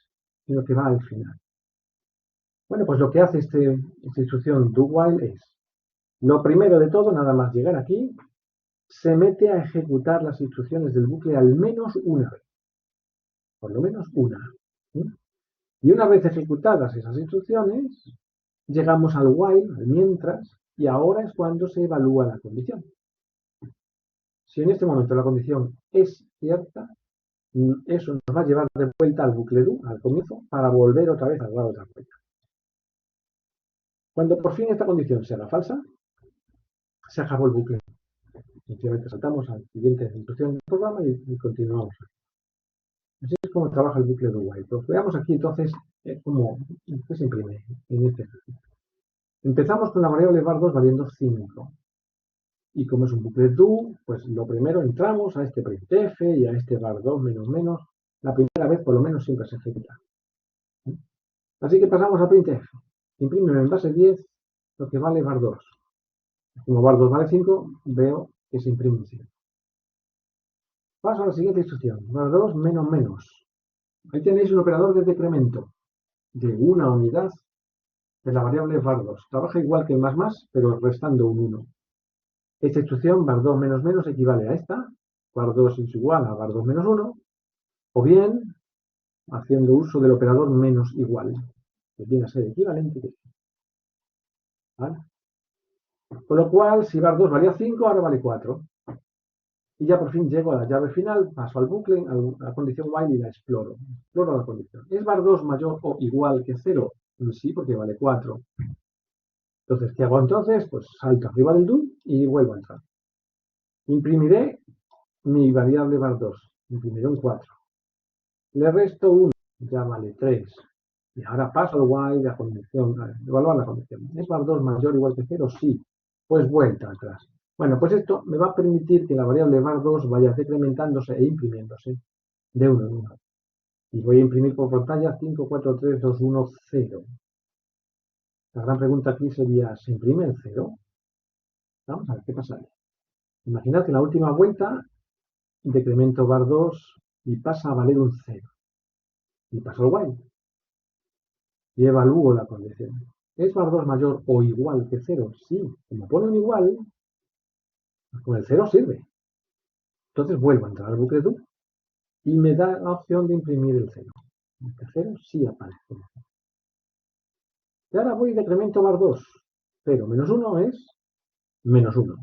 sino que va al final. Bueno, pues lo que hace esta instrucción do while es, lo primero de todo, nada más llegar aquí, se mete a ejecutar las instrucciones del bucle al menos una vez. Por lo menos una. ¿Sí? Y una vez ejecutadas esas instrucciones, llegamos al while, al mientras, y ahora es cuando se evalúa la condición. Si en este momento la condición es cierta, eso nos va a llevar de vuelta al bucle do, al comienzo, para volver otra vez a dar otra vuelta. Cuando por fin esta condición sea la falsa, se acabó el bucle. Sencillamente saltamos a la siguiente instrucción del programa y continuamos. Así es como trabaja el bucle do while. Pues veamos aquí entonces qué se imprime en este ejercicio. Empezamos con la variable var2 valiendo 5. Y como es un bucle do, pues lo primero entramos a este printf y a este var2 menos menos. La primera vez por lo menos siempre se ejecuta. Así que pasamos a printf. Imprime en base 10 lo que vale var2. Como var2 vale 5, veo que se imprime 5. Paso a la siguiente instrucción. var2 menos menos. Ahí tenéis un operador de decremento de una unidad de la variable var2. Trabaja igual que el más, pero restando un 1. Esta instrucción var2 menos menos equivale a esta. var2 es igual a var2 menos 1. O bien, haciendo uso del operador menos igual, que viene a ser equivalente. ¿Vale? Con lo cual, si var2 valía 5, ahora vale 4. Y ya por fin llego a la llave final, paso al bucle, a la condición while y la exploro. Exploro la condición. ¿Es var2 mayor o igual que 0? Sí, porque vale 4. Entonces, ¿qué hago entonces? Pues salto arriba del do y vuelvo a entrar. Imprimiré mi variable var2. Imprimiré un 4. Le resto 1, ya vale 3. Y ahora paso al while, la condición, a evaluar la condición. ¿Es var2 mayor o igual que 0? Sí. Pues vuelta atrás. Bueno, pues esto me va a permitir que la variable var2 vaya decrementándose e imprimiéndose de 1 en 1. Y voy a imprimir por pantalla 5, 4, 3, 2, 1, 0. La gran pregunta aquí sería, ¿se imprime el 0? Vamos a ver qué pasa ahí. Imaginad que en la última vuelta decremento var2 y pasa a valer un 0. Y paso al while. Y evalúo la condición. ¿Es var2 mayor o igual que 0? Sí. Como pone un igual, con el 0 sirve. Entonces vuelvo a entrar al bucle do y me da la opción de imprimir el 0. Este 0 sí aparece. Y ahora voy y decremento var2. 0 menos 1 es menos 1.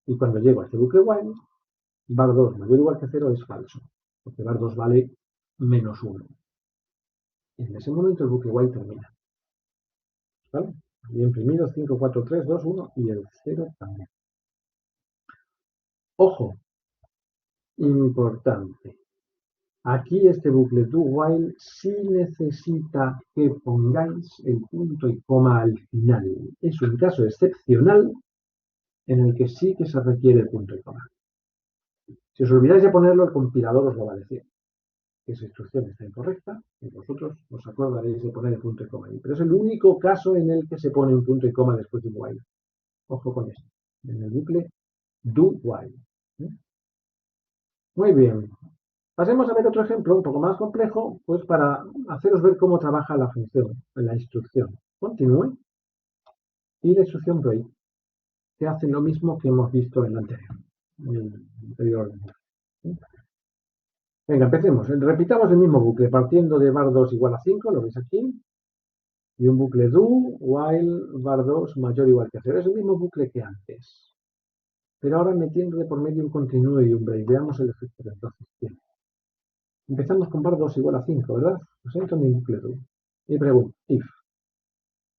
Y cuando llego a este bucle while, var2 mayor o igual que 0 es falso, porque var2 vale menos 1. Y en ese momento el bucle while termina. ¿Vale? Y he imprimido 5, 4, 3, 2, 1 y el 0 también. Ojo, importante. Aquí este bucle do while sí necesita que pongáis el punto y coma al final. Es un caso excepcional en el que sí que se requiere el punto y coma. Si os olvidáis de ponerlo, el compilador os lo va a decir. Que esa instrucción está incorrecta y vosotros os acordaréis de poner el punto y coma ahí. Pero es el único caso en el que se pone un punto y coma después de un while. Ojo con esto. En el bucle do while. Muy bien. Pasemos a ver otro ejemplo un poco más complejo, pues para haceros ver cómo trabaja la función, la instrucción. Continúe. Y la instrucción break, que hace lo mismo que hemos visto en la anterior. Venga, empecemos. Repitamos el mismo bucle, partiendo de var2 igual a 5, lo veis aquí, y un bucle do, while, var2 mayor o igual que 0. Es el mismo bucle que antes. Pero ahora metiendo de por medio un continúe y un break. Veamos el efecto que entonces tiene. Empezamos con var2 igual a 5, ¿verdad? Pues entro en mi bucle do. Y pregunto, if.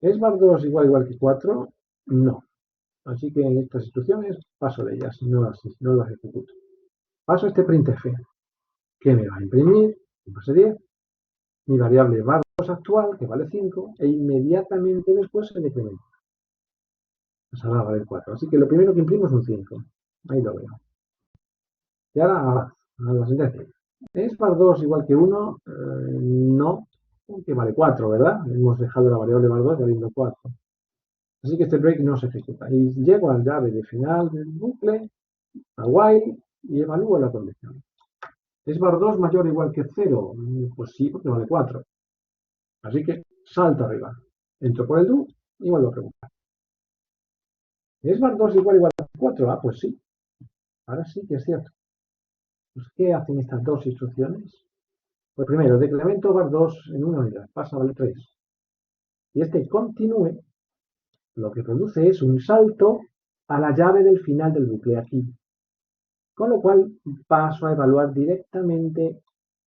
¿Es var2 igual que 4? No. Así que en estas instrucciones paso de ellas, no las ejecuto. Paso a este printf, que me va a imprimir, en base 10, mi variable var2 actual, que vale 5, e inmediatamente después se decrementa. Pasará a valer 4. Así que lo primero que imprimo es un 5. Ahí lo veo. Y ahora a la sentencia. ¿Es var2 igual que 1? No, que vale 4, ¿verdad? Hemos dejado la variable var2 valiendo 4. Así que este break no se ejecuta. Y llego a la llave de final del bucle, a while, y evalúo la condición. ¿Es var2 mayor o igual que 0? Pues sí, porque vale 4. Así que salto arriba. Entro por el do y vuelvo a preguntar. ¿Es var2 igual a 4? Ah, pues sí. Ahora sí que es cierto. Pues, ¿qué hacen estas dos instrucciones? Pues primero, decremento var2 en una unidad, pasa a valer 3. Y este continúe, lo que produce es un salto a la llave del final del bucle aquí. Con lo cual paso a evaluar directamente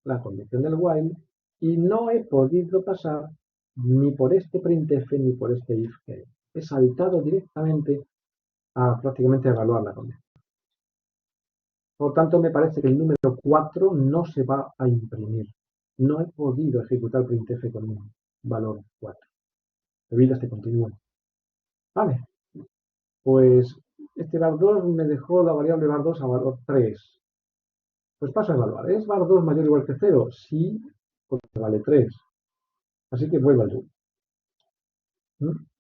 la condición del while y no he podido pasar ni por este printf ni por este if. He saltado directamente a prácticamente evaluar la condición. Por tanto, me parece que el número 4 no se va a imprimir. No he podido ejecutar printf con un valor 4. Debido a este continuo. Vale. Pues este var2 me dejó la variable var2 a valor 3. Pues paso a evaluar. ¿Es var2 mayor o igual que 0? Sí, porque vale 3. Así que vuelvo al loop.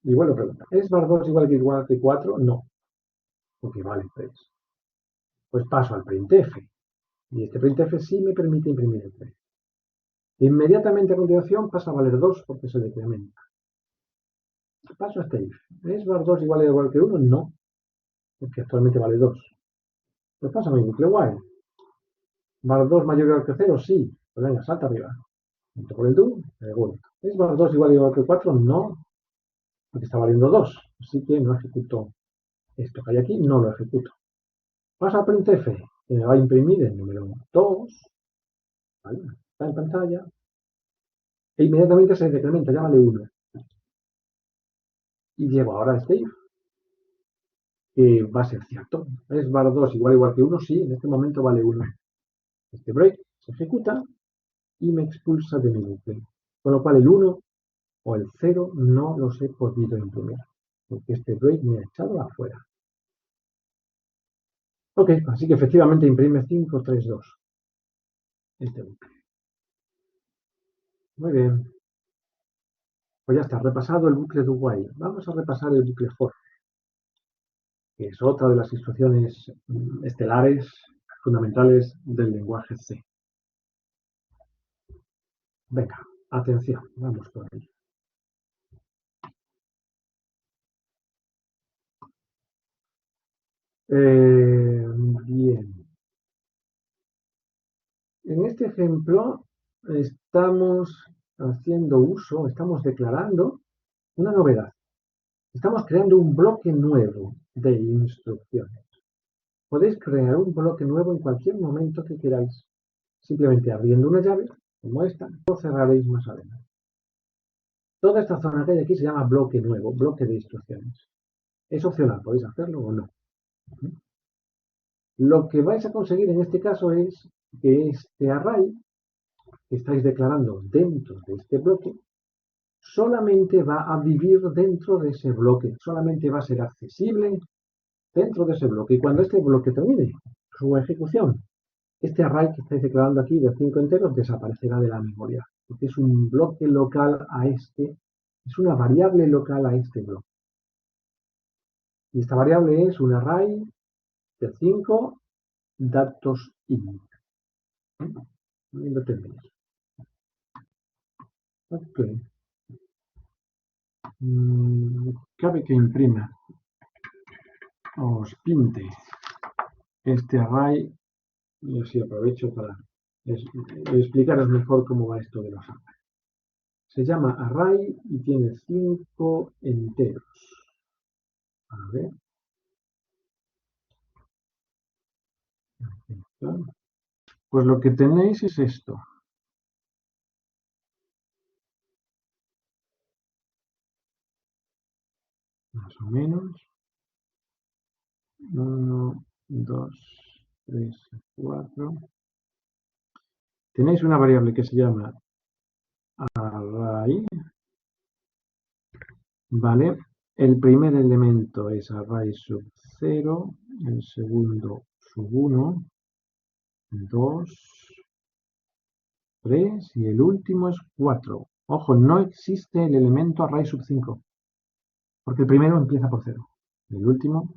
Y vuelvo a preguntar. ¿Es var2 igual que 4? No, porque vale 3. Pues paso al printf. Y este printf sí me permite imprimir el 3. Inmediatamente a continuación pasa a valer 2 porque se decrementa. Paso a este if. ¿Es var2 igual que 1? No, porque actualmente vale 2. Pues paso a mi bucle while. ¿var2 mayor o igual que 0? Sí. Pues venga, salta arriba. Junto con el do, pregunto. ¿Es var2 igual que 4? No, porque está valiendo 2. Así que no ejecuto esto que hay aquí, no lo ejecuto. Paso a printf, que me va a imprimir el número 2. ¿Vale? Está en pantalla. E inmediatamente se decrementa, ya vale 1. Y llego ahora a este if, que va a ser cierto. ¿Es var2 igual que 1? Sí, en este momento vale 1. Este break se ejecuta y me expulsa de mi bucle. Con lo cual el 1 o el 0 no los he podido imprimir, porque este break me ha echado afuera. Ok, así que efectivamente imprime 5, 3, 2. Este bucle. Muy bien. Pues ya está, repasado el bucle do while. Vamos a repasar el bucle for, que es otra de las instrucciones estelares, fundamentales del lenguaje C. Venga, atención, vamos por ahí. Bien. En este ejemplo estamos haciendo uso, estamos declarando una novedad. Estamos creando un bloque nuevo de instrucciones. Podéis crear un bloque nuevo en cualquier momento que queráis, simplemente abriendo una llave, como esta, o cerraréis más adelante. Toda esta zona que hay aquí se llama bloque nuevo, bloque de instrucciones. Es opcional, podéis hacerlo o no. Lo que vais a conseguir en este caso es que este array que estáis declarando dentro de este bloque solamente va a vivir dentro de ese bloque, solamente va a ser accesible dentro de ese bloque. Y cuando este bloque termine su ejecución, este array que estáis declarando aquí de 5 enteros desaparecerá de la memoria, porque es un bloque local a este, es una variable local a este bloque. Y esta variable es un array de 5 datos int. Ahí lo tenéis. Ok. Cabe que imprima o os pinte este array y así aprovecho para explicaros mejor cómo va esto de los arrays. Se llama array y tiene 5 enteros. A ver. Pues lo que tenéis es esto. Más o menos. 1, 2, 3, 4. Tenéis una variable que se llama array. Vale. El primer elemento es array sub 0. El segundo sub 1. 2, 3 y el último es 4. Ojo, no existe el elemento array sub 5, porque el primero empieza por 0. El último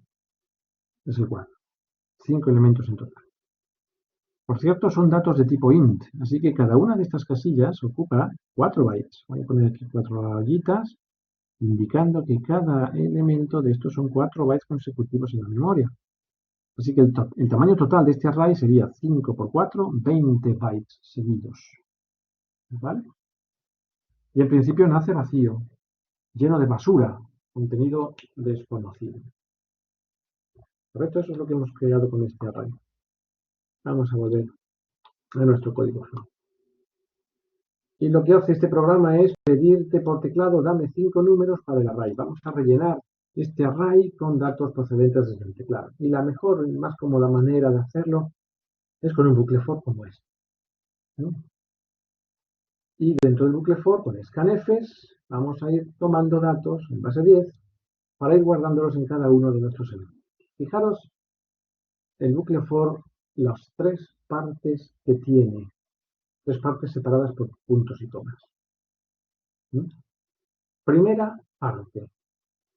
es el 4. 5 elementos en total. Por cierto, son datos de tipo int, así que cada una de estas casillas ocupa 4 bytes. Voy a poner aquí 4 rayitas, indicando que cada elemento de estos son 4 bytes consecutivos en la memoria. Así que el tamaño total de este array sería 5 por 4, 20 bytes seguidos. ¿Vale? Y en principio nace vacío, lleno de basura, contenido desconocido. ¿Correcto? Eso es lo que hemos creado con este array. Vamos a volver a nuestro código flow. Y lo que hace este programa es pedirte por teclado, dame 5 números para el array. Vamos a rellenar este array con datos procedentes desde el teclado. Y la mejor y más cómoda manera de hacerlo es con un bucle for como este, ¿no? Y dentro del bucle for, con scanfs, vamos a ir tomando datos en base 10 para ir guardándolos en cada uno de nuestros elementos. Fijaros el bucle for, las tres partes que tiene, tres partes separadas por puntos y comas. ¿Mm? Primera parte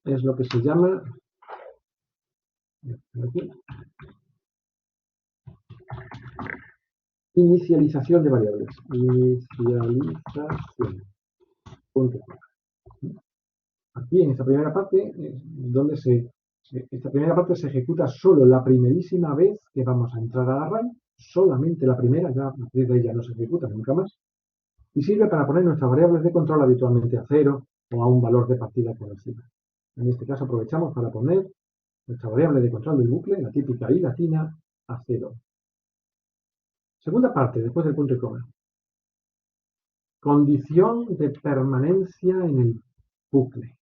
es lo que se llama aquí, inicialización de variables. Inicialización. Punto. Aquí en esta primera parte donde esta primera parte se ejecuta solo la primerísima vez que vamos a entrar al array, solamente la primera, ya a partir de ella no se ejecuta nunca más, y sirve para poner nuestras variables de control habitualmente a 0 o a un valor de partida conocido. En este caso aprovechamos para poner nuestra variable de control del bucle, la típica i latina, a 0. Segunda parte, después del punto y coma. Condición de permanencia en el bucle.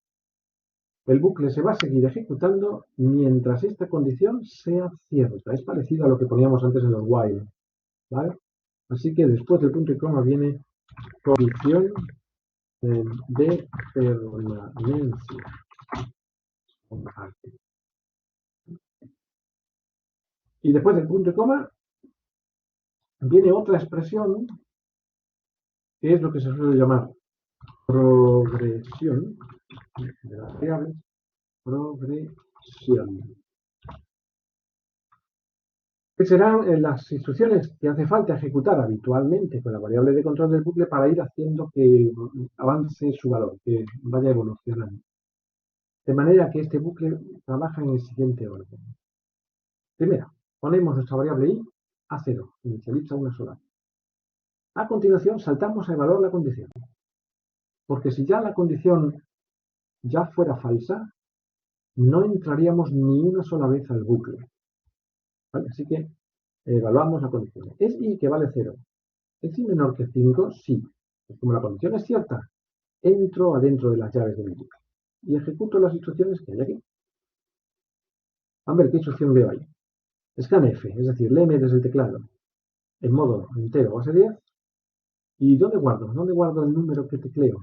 El bucle se va a seguir ejecutando mientras esta condición sea cierta. Es parecido a lo que poníamos antes en los while, ¿vale? Así que después del punto y coma viene condición de permanencia. Y después del punto y coma viene otra expresión que es lo que se suele llamar progresión de las variables. Progresión. Que serán las instrucciones que hace falta ejecutar habitualmente con la variable de control del bucle para ir haciendo que avance su valor, que vaya evolucionando. De manera que este bucle trabaja en el siguiente orden. Primero, ponemos nuestra variable i a 0, inicializa una sola. A continuación, saltamos a evaluar la condición. Porque si ya la condición ya fuera falsa, no entraríamos ni una sola vez al bucle. ¿Vale? Así que evaluamos la condición. ¿Es i que vale 0? ¿Es i menor que 5? Sí. Pues como la condición es cierta, entro adentro de las llaves de mi bucle y ejecuto las instrucciones que hay aquí. A ver, ¿qué instrucción veo ahí? Scanf, es decir, léeme desde el teclado en modo entero base 10. ¿Y dónde guardo? ¿Dónde guardo el número que tecleo?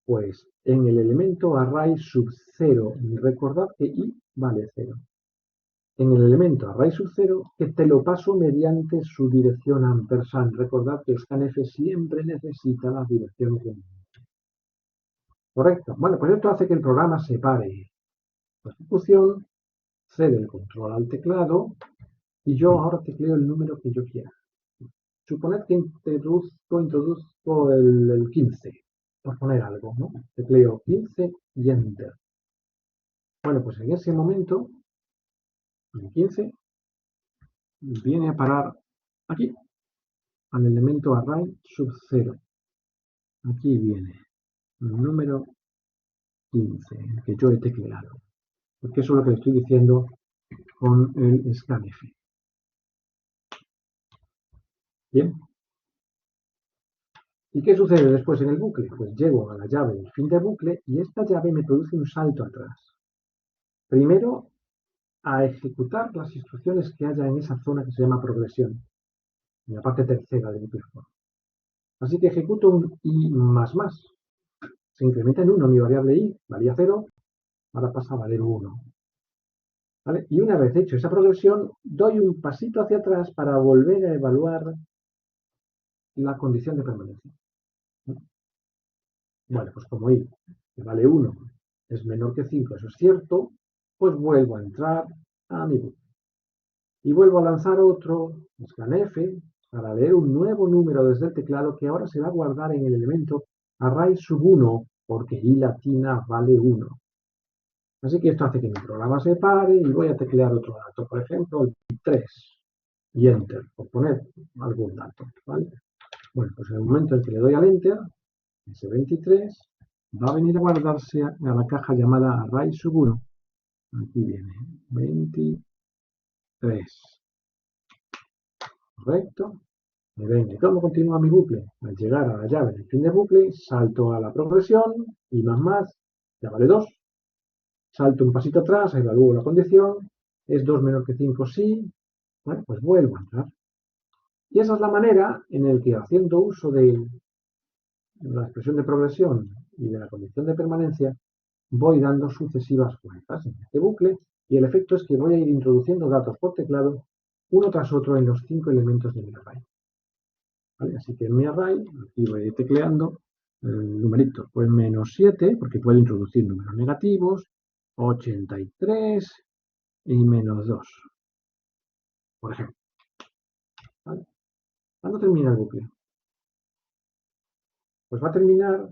Pues en el elemento array sub 0. Recordad que i vale 0. En el elemento array sub 0 que te lo paso mediante su dirección ampersand. Recordad que scanf siempre necesita las direcciones de elemento. Correcto. Bueno, pues esto hace que el programa separe la ejecución, cede el control al teclado y yo ahora tecleo el número que yo quiera. Suponed que introduzco el 15, por poner algo, ¿no? Tecleo 15 y Enter. Bueno, pues en ese momento, el 15 viene a parar aquí, al elemento array sub 0. Aquí viene el número 15, el que yo he tecleado. Porque eso es lo que le estoy diciendo con el scanf. Bien. ¿Y qué sucede después en el bucle? Pues llego a la llave del fin de bucle y esta llave me produce un salto atrás. Primero, a ejecutar las instrucciones que haya en esa zona que se llama progresión, en la parte tercera del bucle for. Así que ejecuto un i más más. Se incrementa en 1 mi variable i, valía 0, ahora pasa a valer 1. ¿Vale? Y una vez hecho esa progresión, doy un pasito hacia atrás para volver a evaluar la condición de permanencia. Bueno, pues como i, que vale 1, es menor que 5, eso es cierto, pues vuelvo a entrar a mi bucle. Y vuelvo a lanzar otro scanf para leer un nuevo número desde el teclado que ahora se va a guardar en el elemento array sub 1, porque i latina vale 1. Así que esto hace que mi programa se pare y voy a teclear otro dato, por ejemplo, el 3 y Enter, por poner algún dato, ¿vale? Bueno, pues en el momento en que le doy al Enter, ese 23 va a venir a guardarse a la caja llamada array sub 1. Aquí viene 23. Correcto. Y venga, ¿cómo continúa mi bucle? Al llegar a la llave del fin de bucle, salto a la progresión y más, ya vale 2. Salto un pasito atrás, evalúo la condición, es 2 menor que 5, sí. Bueno, pues vuelvo a entrar. Y esa es la manera en la que, haciendo uso de la expresión de progresión y de la condición de permanencia, voy dando sucesivas vueltas en este bucle, y el efecto es que voy a ir introduciendo datos por teclado uno tras otro en los 5 elementos de mi array. ¿Vale? Así que en mi array, aquí voy tecleando numeritos, pues -7, porque puedo introducir números negativos, 83 y -2, por ejemplo. ¿Vale? ¿Cuándo termina el bucle? Pues va a terminar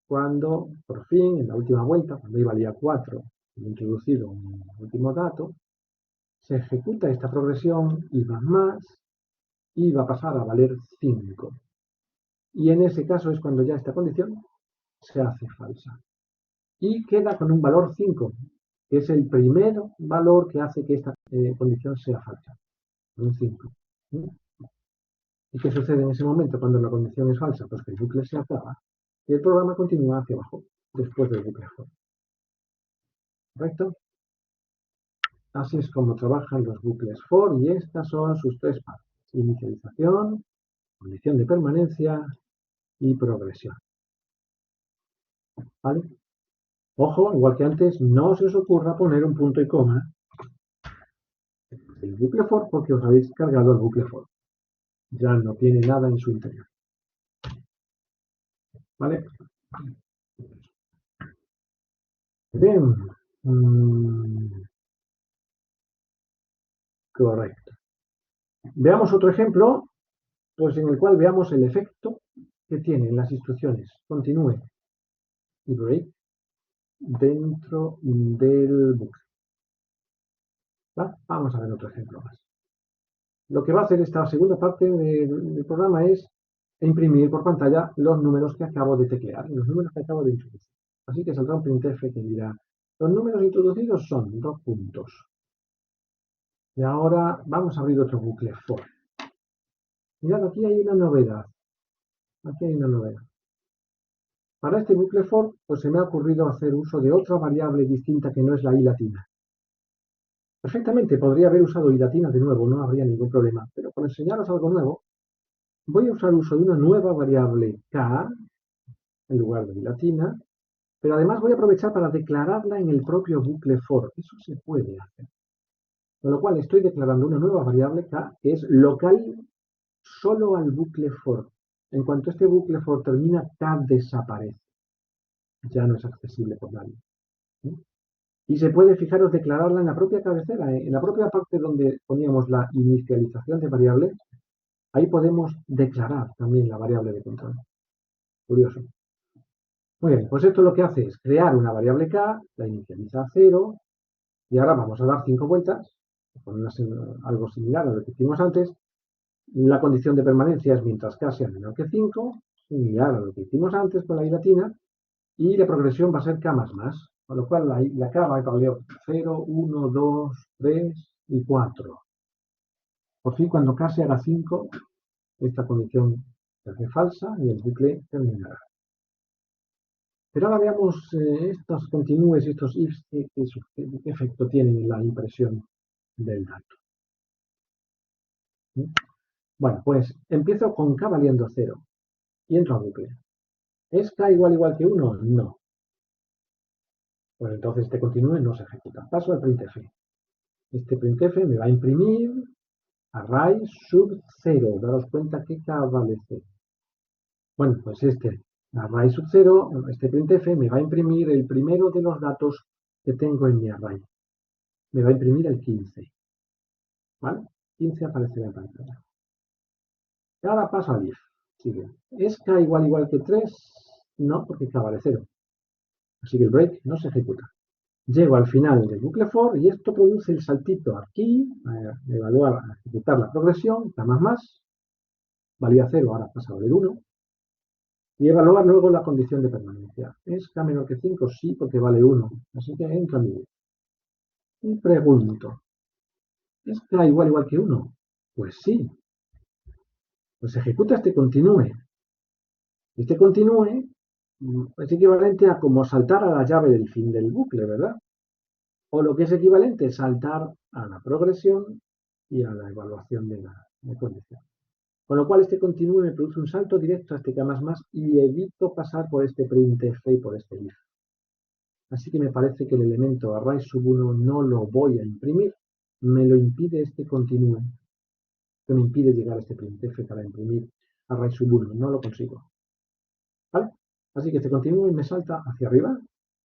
cuando, por fin, en la última vuelta, cuando i valía 4, he introducido un último dato, se ejecuta esta progresión i más y va a pasar a valer 5. Y en ese caso es cuando ya esta condición se hace falsa. Y queda con un valor 5, que es el primer valor que hace que esta condición sea falsa. Un 5. ¿Y qué sucede en ese momento cuando la condición es falsa? Pues que el bucle se acaba y el programa continúa hacia abajo después del bucle for. ¿Correcto? Así es como trabajan los bucles for y estas son sus tres partes: inicialización, condición de permanencia y progresión. ¿Vale? Ojo, igual que antes, no se os ocurra poner un punto y coma en el bucle for porque os habéis cargado el bucle for. Ya no tiene nada en su interior. ¿Vale? Bien. Correcto. Veamos otro ejemplo, pues en el cual veamos el efecto que tienen las instrucciones continue y break dentro del bucle. ¿Va? Vamos a ver otro ejemplo más. Lo que va a hacer esta segunda parte del programa es imprimir por pantalla los números que acabo de teclear, los números que acabo de introducir. Así que saldrá un printf que dirá: los números introducidos son 2 puntos. Y ahora vamos a abrir otro bucle for. Mirad, aquí hay una novedad. Aquí hay una novedad. Para este bucle for, pues se me ha ocurrido hacer uso de otra variable distinta que no es la i latina. Perfectamente podría haber usado i latina de nuevo, no habría ningún problema, pero por enseñaros algo nuevo, voy a usar uso de una nueva variable k en lugar de i latina, pero además voy a aprovechar para declararla en el propio bucle for. Eso se puede hacer. Con lo cual estoy declarando una nueva variable k que es local solo al bucle for. En cuanto este bucle for termina, k desaparece. Ya no es accesible por nadie. Y se puede, fijaros, declararla en la propia cabecera, en la propia parte donde poníamos la inicialización de variable. Ahí podemos declarar también la variable de control. Curioso. Muy bien, pues esto lo que hace es crear una variable k, la inicializa a 0, y ahora vamos a dar 5 vueltas, con algo similar a lo que hicimos antes. La condición de permanencia es mientras k sea menor que 5, similar a lo que hicimos antes con la i latina, y la progresión va a ser k más más, con lo cual la k va a valer 0, 1, 2, 3 y 4. Por fin, cuando k se haga 5, esta condición se hace falsa y el bucle terminará. Pero ahora veamos estos continúes y estos ifs, qué efecto tienen en la impresión del dato. Bueno, pues empiezo con k valiendo 0 y entro a bucle. ¿Es k igual que 1? No. Pues entonces este continúe no se ejecuta. Paso al printf. Este printf me va a imprimir array sub 0. Daros cuenta que k vale 0. Bueno, pues este array sub 0, este printf me va a imprimir el primero de los datos que tengo en mi array. Me va a imprimir el 15. ¿Vale? 15 aparecerá en pantalla. Y ahora paso al if. Sigue. ¿Es k igual que 3? No, porque k vale 0. Así que el break no se ejecuta. Llego al final del bucle for y esto produce el saltito aquí, a evaluar, a ejecutar la progresión, k más, valía 0, ahora pasa a valer 1, y evaluar luego la condición de permanencia. ¿Es k menor que 5? Sí, porque vale 1, así que entro a mi if. Y pregunto, ¿es k igual que 1? Pues sí. Pues ejecuta este continue. Este continue es equivalente a como saltar a la llave del fin del bucle, ¿verdad? O lo que es equivalente, saltar a la progresión y a la evaluación de la condición. Con lo cual este continúe me produce un salto directo a este K++ y evito pasar por este printf y por este if. Así que me parece que el elemento array_1 no lo voy a imprimir, me lo impide este continúe, que me impide llegar a este printf para imprimir array_1, no lo consigo. ¿Vale? Así que este continúe me salta hacia arriba,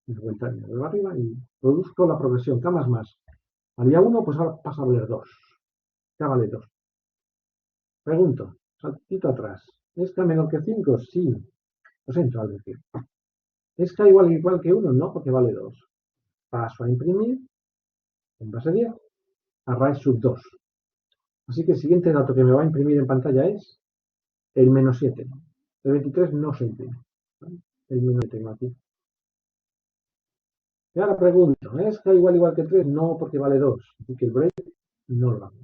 me vuelta de arriba y produzco la progresión K++. Valía 1, pues ahora pasa a valer 2. Ya vale 2. Pregunto, saltito atrás. ¿Es K menor que 5? Sí. Pues entro al decir. ¿Es K igual que 1? No, porque vale 2. Paso a imprimir, en base 10, array_2. Así que el siguiente dato que me va a imprimir en pantalla es el -7. El 23 no se imprime. ¿Vale? El -7 tengo aquí. Y ahora pregunto, ¿es K igual que 3? No, porque vale 2. Así que el break no lo hago.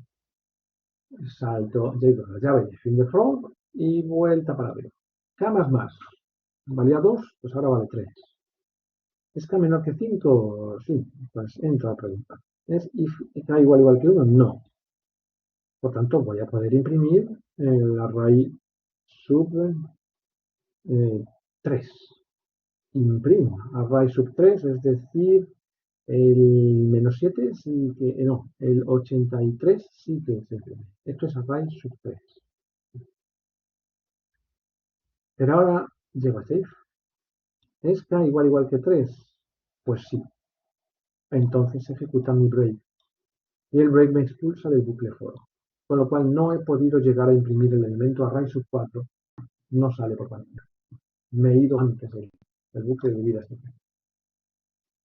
Salto, la llave de fin de for y vuelta para arriba. K++. Valía 2, pues ahora vale 3. ¿Es K menor que 5? Sí, pues entro a preguntar. ¿Es if K igual que 1? No. Por tanto, voy a poder imprimir el array sub 3. Imprimo array sub 3, es decir, el -7 sí que, no, el 83 sí que se imprime. Esto es array sub 3. Pero ahora llego a este if. ¿Es K igual que 3? Pues sí. Entonces se ejecuta mi break. Y el break me expulsa del bucle for. Con lo cual no he podido llegar a imprimir el elemento array sub 4. No sale por pantalla. Me he ido antes del bucle de vida.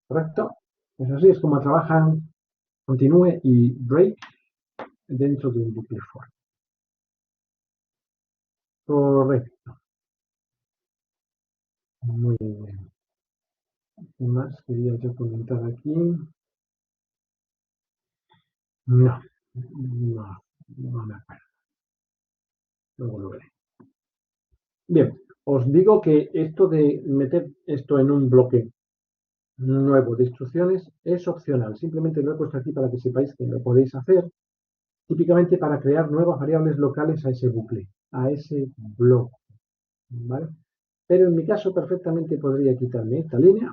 ¿Correcto? Pues así es como trabajan continúe y break dentro de un bucle for. Correcto. Muy bien. ¿Qué más quería yo comentar aquí? No, no me acuerdo. Luego lo veré. Bien, os digo que esto de meter esto en un bloque nuevo de instrucciones es opcional. Simplemente lo he puesto aquí para que sepáis que lo podéis hacer, típicamente para crear nuevas variables locales a ese bucle, a ese bloque. ¿Vale? Pero en mi caso perfectamente podría quitarme esta línea,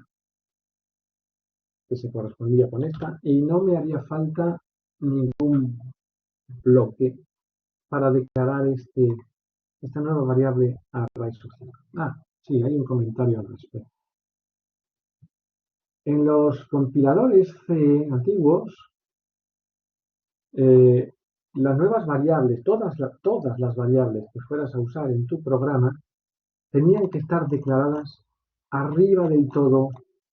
que se correspondía con esta, y no me haría falta ningún bloque para declarar esta nueva variable array_5. Sí, hay un comentario al respecto. En los compiladores C antiguos, las nuevas variables, todas las variables que fueras a usar en tu programa, tenían que estar declaradas arriba del todo,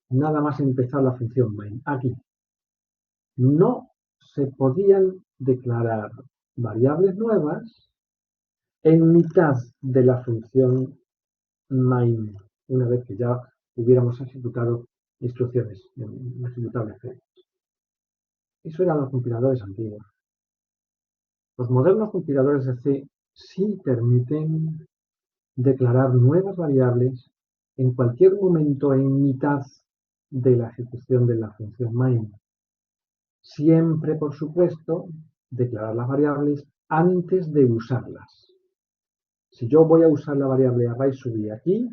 nada más empezar la función main. Aquí. No se podían declarar variables nuevas en mitad de la función main, una vez que ya hubiéramos ejecutado instrucciones ejecutables. Eso eran los compiladores antiguos. Los modernos compiladores de C sí permiten declarar nuevas variables en cualquier momento en mitad de la ejecución de la función main. Siempre, por supuesto, declarar las variables antes de usarlas. Si yo voy a usar la variable array_subí aquí,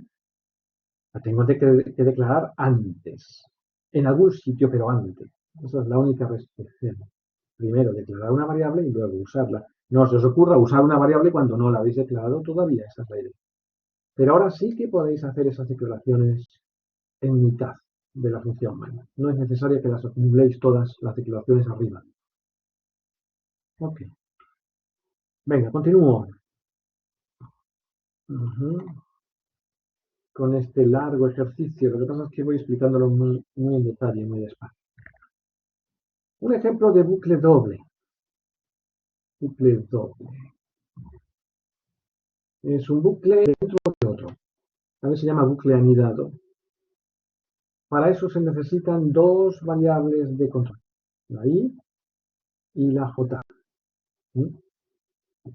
la tengo que declarar antes. En algún sitio, pero antes. Esa es la única restricción. Primero declarar una variable y luego usarla. No se os ocurra usar una variable cuando no la habéis declarado todavía, esa es la idea. Pero ahora sí que podéis hacer esas declaraciones en mitad de la función main. No es necesario que las acumuléis todas las declaraciones arriba. Ok. Venga, continúo. Con este largo ejercicio. Lo que pasa es que voy explicándolo muy en detalle, muy despacio. Un ejemplo de bucle doble. Bucle doble. Es un bucle dentro de otro. A veces se llama bucle anidado. Para eso se necesitan dos variables de control. La i y la j.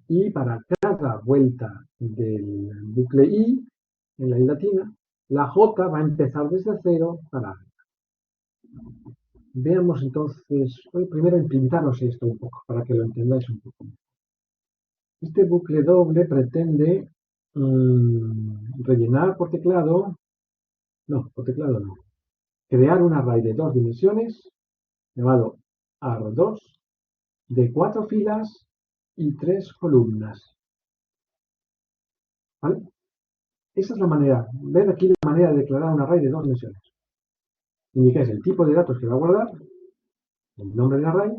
Y para cada vuelta del bucle i, en la i latina, la j va a empezar desde cero para arriba. Veamos entonces, voy primero a imprintaros esto un poco, para que lo entendáis un poco. Este bucle doble pretende rellenar por teclado no, crear un array de 2 dimensiones llamado AR2 de 4 filas y 3 columnas. ¿Vale? Esa es la manera, ven aquí la manera de declarar un array de 2 dimensiones. Indicáis el tipo de datos que va a guardar, el nombre del array,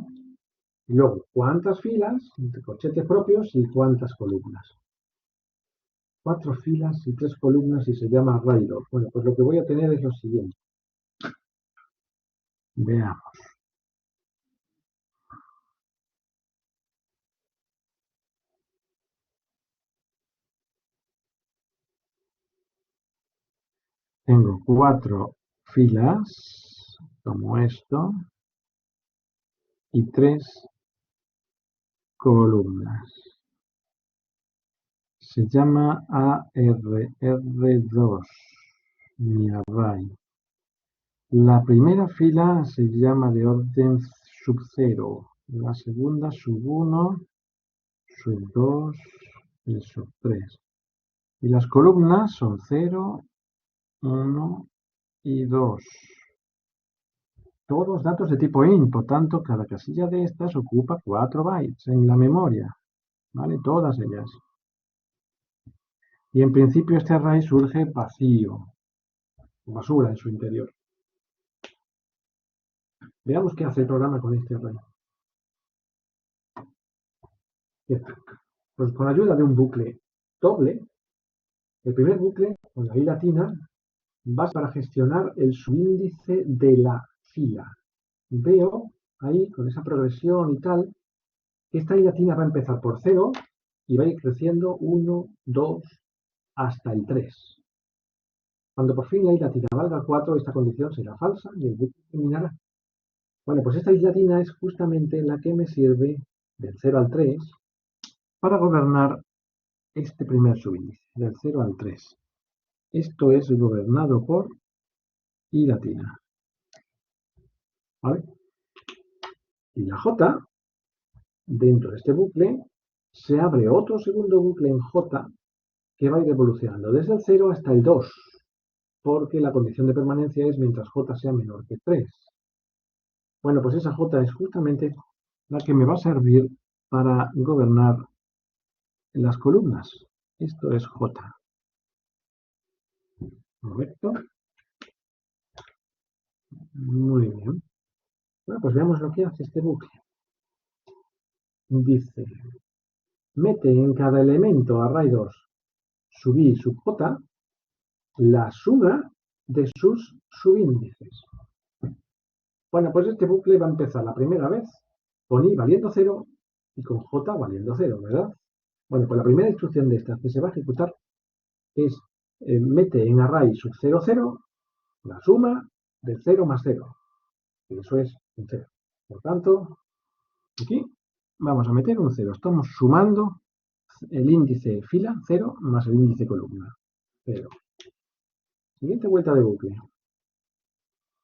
y luego cuántas filas, entre corchetes propios, y cuántas columnas. 4 filas y 3 columnas y se llama array2. Bueno, pues lo que voy a tener es lo siguiente. Veamos. Tengo 4 filas, como esto, y 3 columnas. Se llama ARR2, mi array. La primera fila se llama de orden sub 0, la segunda sub 1, sub 2 y sub 3. Y las columnas son 0, 1 y 2. Todos datos de tipo int, por tanto, cada casilla de estas ocupa 4 bytes en la memoria, ¿vale? Todas ellas. Y en principio este array surge vacío, basura en su interior. Veamos qué hace el programa con este array. Bien, pues con ayuda de un bucle doble, el primer bucle, con la i latina, va para gestionar el subíndice de la fila. Veo ahí, con esa progresión y tal, que esta i latina va a empezar por 0 y va a ir creciendo 1, 2, hasta el 3. Cuando por fin la i latina valga 4, esta condición será falsa y el bucle terminará. Bueno, pues esta i latina es justamente la que me sirve del 0 al 3 para gobernar este primer subíndice, del 0 al 3. Esto es gobernado por i latina. ¿Vale? Y la j, dentro de este bucle, se abre otro segundo bucle en j que va a ir evolucionando desde el 0 hasta el 2, porque la condición de permanencia es mientras j sea menor que 3. Bueno, pues esa j es justamente la que me va a servir para gobernar las columnas. Esto es j. ¿Correcto? Muy bien. Bueno, pues veamos lo que hace este bucle. Dice, mete en cada elemento array2 sub i sub j la suma de sus subíndices. Bueno, pues este bucle va a empezar la primera vez con i valiendo 0 y con j valiendo 0, ¿verdad? Bueno, pues la primera instrucción de esta que se va a ejecutar es mete en array sub 0, 0 la suma de 0 más 0. Y eso es un 0. Por tanto, aquí vamos a meter un 0. Estamos sumando el índice fila 0 más el índice columna 0. Siguiente vuelta de bucle.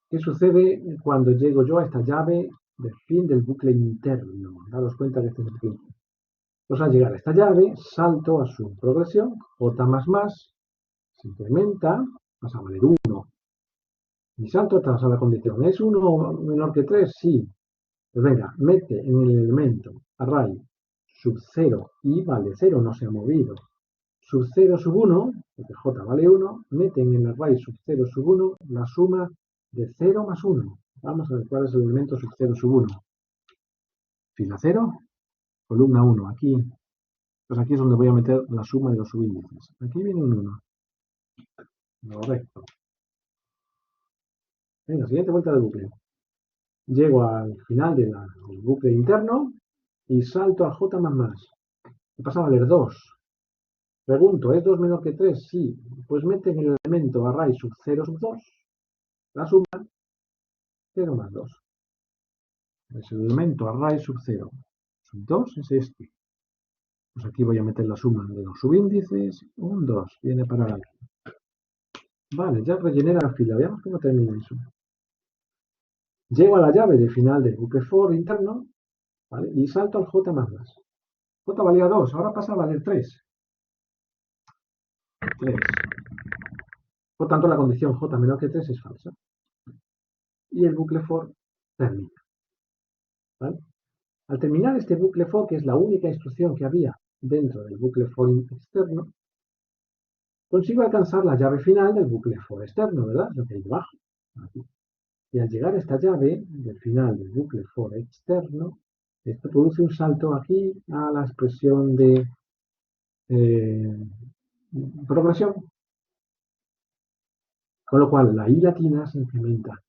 ¿Qué sucede cuando llego yo a esta llave de fin del bucle interno? Daros cuenta que este es el fin. Pues al llegar a esta llave, salto a su progresión, j++, se incrementa, pasa a valer 1. Y salto atrás a la condición, ¿es 1 menor que 3? Sí. Pues venga, mete en el elemento array sub 0 y vale 0, no se ha movido. Sub 0 sub 1, porque j vale 1, mete en el array sub 0 sub 1 la suma de 0 más 1. Vamos a ver cuál es el elemento sub 0 sub 1. Fila 0, columna 1. Aquí, pues aquí es donde voy a meter la suma de los subíndices. Aquí viene un 1. Correcto. Venga, siguiente vuelta de bucle. Llego al final del bucle interno y salto a j++. Me pasa a valer 2. Pregunto, ¿es 2 menor que 3? Sí. Pues mete en el elemento array sub 0 sub 2 la suma 0 más 2. Es el elemento array sub 0 sub 2 es este. Pues aquí voy a meter la suma de los subíndices. Un 2 viene para aquí. Vale, ya rellené la fila. Veamos cómo termina eso. Llego a la llave de final del bucle for interno, ¿vale? Y salto al j++. J valía 2, ahora pasa a valer 3. 3. Por tanto, la condición J menor que 3 es falsa. Y el bucle for termina. ¿Vale? Al terminar este bucle for, que es la única instrucción que había dentro del bucle for externo, consigo alcanzar la llave final del bucle for externo, ¿verdad? Lo que hay debajo. Aquí. Y al llegar a esta llave del final del bucle for externo, esto produce un salto aquí a la expresión de progresión, con lo cual la i latina se incrementa,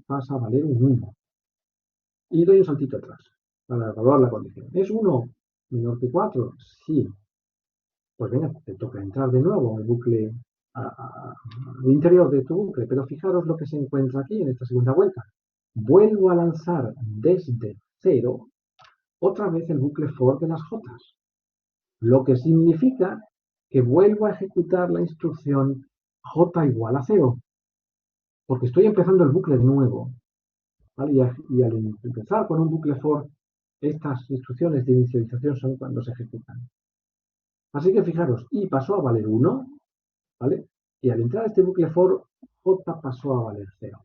pasa a valer un 1. Y doy un saltito atrás para evaluar la condición. ¿Es 1 menor que 4? Sí. Pues venga, te toca entrar de nuevo al bucle, al interior de tu bucle, pero fijaros lo que se encuentra aquí en esta segunda vuelta. Vuelvo a lanzar desde 0 otra vez el bucle for de las j, lo que significa que vuelvo a ejecutar la instrucción j igual a 0, porque estoy empezando el bucle de nuevo. ¿Vale? Y al empezar con un bucle for, estas instrucciones de inicialización son cuando se ejecutan. Así que fijaros, i pasó a valer 1, ¿vale? Y al entrar a este bucle for, j pasó a valer 0.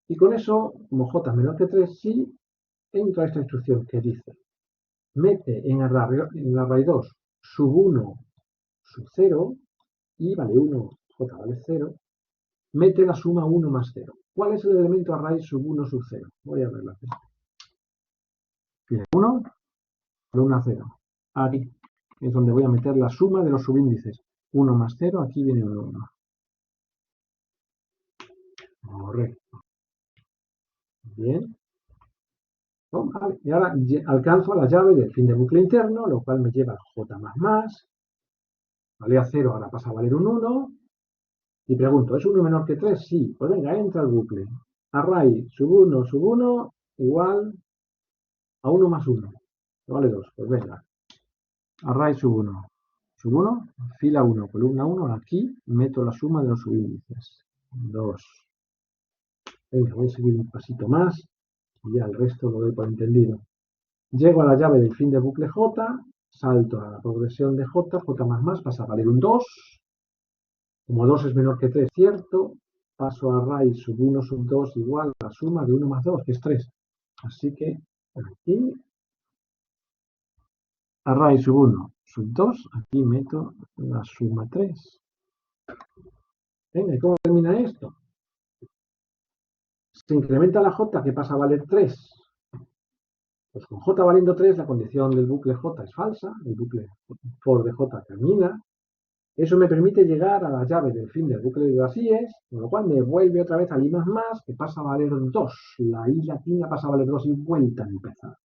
Y con eso, como j es menor que 3, sí entra esta instrucción que dice, mete en array 2 sub 1 sub 0, y vale 1, j vale 0, mete la suma 1 más 0. ¿Cuál es el elemento array sub 1 sub 0? Voy a verlo aquí. 1, 1 a 0. Aquí es donde voy a meter la suma de los subíndices. 1 más 0, aquí viene un 1. Correcto. Bien. Oh, vale. Y ahora alcanzo la llave del fin de bucle interno, lo cual me lleva a j más. Valía 0, ahora pasa a valer un 1. Y pregunto, ¿es 1 menor que 3? Sí. Pues venga, entra al bucle. Array sub 1 igual a 1 más 1. Vale 2. Pues venga. Array sub 1. Sub 1, fila 1, columna 1. Aquí meto la suma de los subíndices. 2. Venga, voy a seguir un pasito más y ya el resto lo doy por entendido. Llego a la llave del fin de bucle j, salto a la progresión de j más pasa a valer un 2. Como 2 es menor que 3, cierto, paso a array sub 1 sub 2 igual a la suma de 1 más 2, que es 3. Así que aquí, array sub 1 sub 2, aquí meto la suma 3. Venga, ¿y cómo termina esto? Se incrementa la j, que pasa a valer 3. Pues con j valiendo 3, la condición del bucle j es falsa, el bucle for de j termina. Eso me permite llegar a la llave del fin del bucle de así es, con lo cual me vuelve otra vez al i más, que pasa a valer 2. La i latina pasa a valer 2 y vuelta a empezar,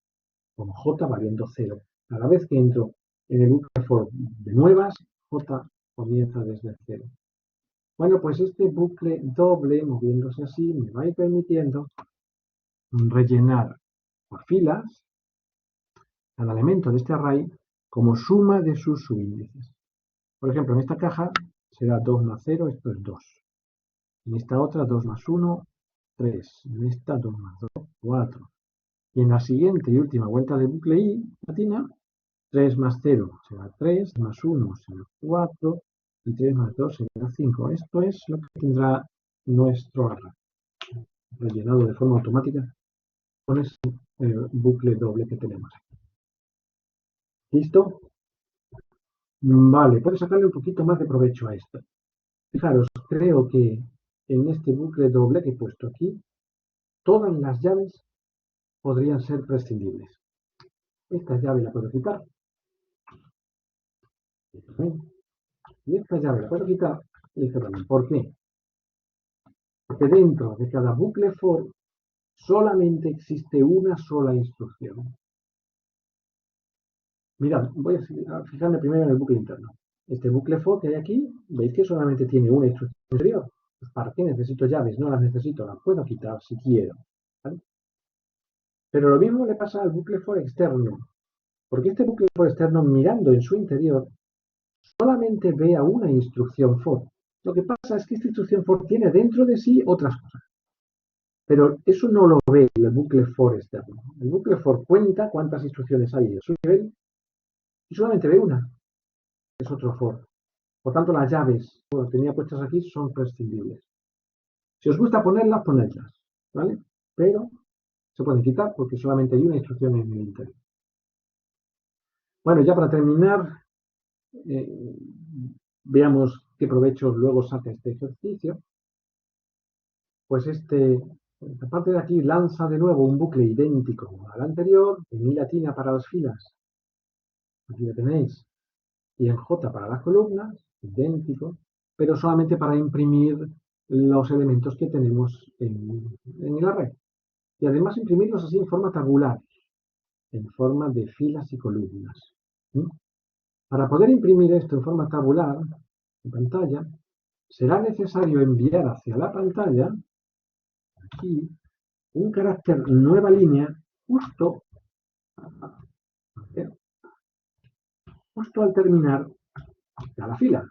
con j valiendo 0. Cada vez que entro en el bucle for de nuevas, j comienza desde 0. Bueno, pues este bucle doble, moviéndose así, me va a ir permitiendo rellenar por filas cada elemento de este array como suma de sus subíndices. Por ejemplo, en esta caja será 2 más 0, esto es 2. En esta otra 2 más 1, 3. En esta 2 más 2, 4. Y en la siguiente y última vuelta de bucle i latina, 3 más 0 será 3, más 1 será 4, y 3 más 2 será 5. Esto es lo que tendrá nuestro array, rellenado de forma automática con ese bucle doble que tenemos aquí. ¿Listo? Vale, puedo sacarle un poquito más de provecho a esto. Fijaros, creo que en este bucle doble que he puesto aquí, todas las llaves podrían ser prescindibles. Esta llave la puedo quitar. Y esta llave la puedo quitar y esta también. ¿Por qué? Porque dentro de cada bucle for solamente existe una sola instrucción. Mirad, voy a fijarme primero en el bucle interno. Este bucle for que hay aquí, veis que solamente tiene una instrucción interior. Pues ¿para qué necesito llaves? No las necesito, las puedo quitar si quiero. ¿Vale? Pero lo mismo le pasa al bucle for externo. Porque este bucle for externo, mirando en su interior, solamente ve a una instrucción for. Lo que pasa es que esta instrucción for tiene dentro de sí otras cosas. Pero eso no lo ve el bucle for externo. El bucle for cuenta cuántas instrucciones hay en su nivel y solamente ve una, es otro for. Por tanto, las llaves que tenía puestas aquí son prescindibles. Si os gusta ponerlas, ponedlas, ¿vale? Pero se pueden quitar porque solamente hay una instrucción en el interior. Bueno, ya para terminar, veamos qué provechos luego saca este ejercicio. Pues esta parte de aquí lanza de nuevo un bucle idéntico al anterior, en I latina para las filas, aquí lo tenéis, y en J para las columnas, idéntico, pero solamente para imprimir los elementos que tenemos en el array. Y además imprimirlos así en forma tabular, en forma de filas y columnas. Para poder imprimir esto en forma tabular, en pantalla, será necesario enviar hacia la pantalla, aquí, un carácter nueva línea justo al terminar cada fila,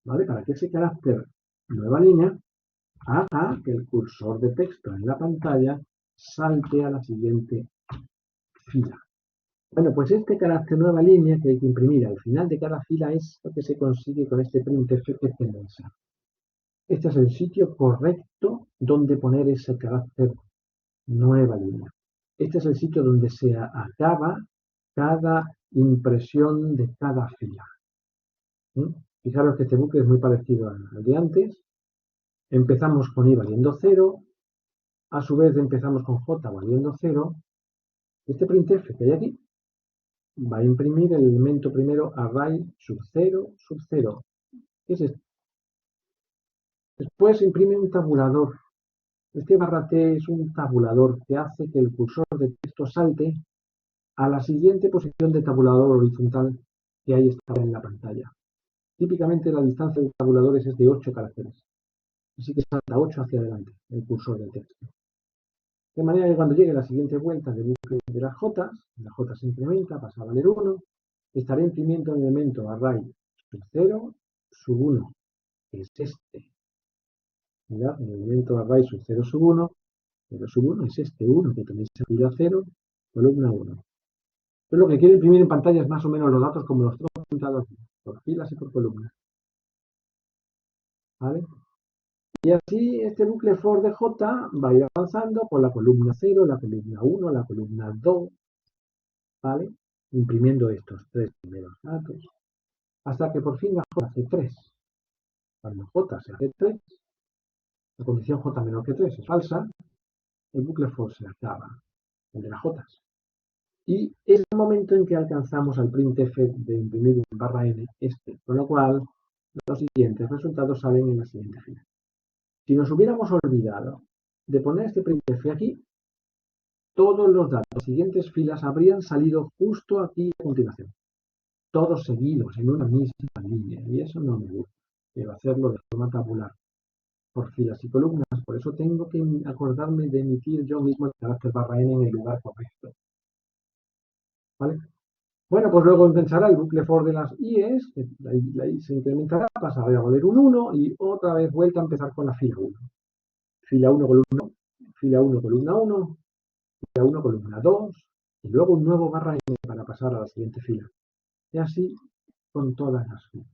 ¿vale? Para que ese carácter nueva línea haga que el cursor de texto en la pantalla salte a la siguiente fila. Bueno, pues este carácter nueva línea que hay que imprimir al final de cada fila es lo que se consigue con este printf que tenéis. Este es el sitio correcto donde poner ese carácter nueva línea. Este es el sitio donde se acaba cada impresión de cada fila. Fijaros que este bucle es muy parecido al de antes. Empezamos con I valiendo 0, a su vez empezamos con J valiendo 0. Este printf que hay aquí va a imprimir el elemento primero array sub 0, sub 0. ¿Qué es esto? Después imprime un tabulador. Este barra T es un tabulador que hace que el cursor de texto salte a la siguiente posición de tabulador horizontal que ahí está en la pantalla. Típicamente la distancia de tabuladores es de 8 caracteres. Así que salta 8 hacia adelante el cursor del texto. De manera que cuando llegue la siguiente vuelta de bucle de las J, la J se incrementa, pasa a valer 1, estaré imprimiendo el elemento array sub 0, sub 1, que es este. Mirad, el elemento array sub 0, sub 1, 0 sub 1 es este 1 que tenéis en fila 0, columna 1. Entonces lo que quiero imprimir en pantalla es más o menos los datos como los tengo apuntados aquí, por filas y por columnas. ¿Vale? Y así este bucle for de J va a ir avanzando por la columna 0, la columna 1, la columna 2, ¿vale? Imprimiendo estos tres primeros datos, hasta que por fin la J hace 3. Cuando J se hace 3, la condición J menor que 3 es falsa, el bucle for se acaba, el de las J. Y es el momento en que alcanzamos al printf de imprimir en barra n con lo cual los siguientes resultados salen en la siguiente fila. Si nos hubiéramos olvidado de poner este printf aquí, todos los datos de las siguientes filas habrían salido justo aquí a continuación. Todos seguidos en una misma línea. Y eso no me gusta. Quiero hacerlo de forma tabular, por filas y columnas. Por eso tengo que acordarme de emitir yo mismo el carácter barra n en el lugar correcto. ¿Vale? Bueno, pues luego pensará el bucle for de las IES, que la I se incrementará, pasará a valer un 1 y otra vez vuelta a empezar con la fila 1. Fila 1, columna 1, fila 1, columna 1, fila 1, columna 2, y luego un nuevo barra n para pasar a la siguiente fila. Y así con todas las filas.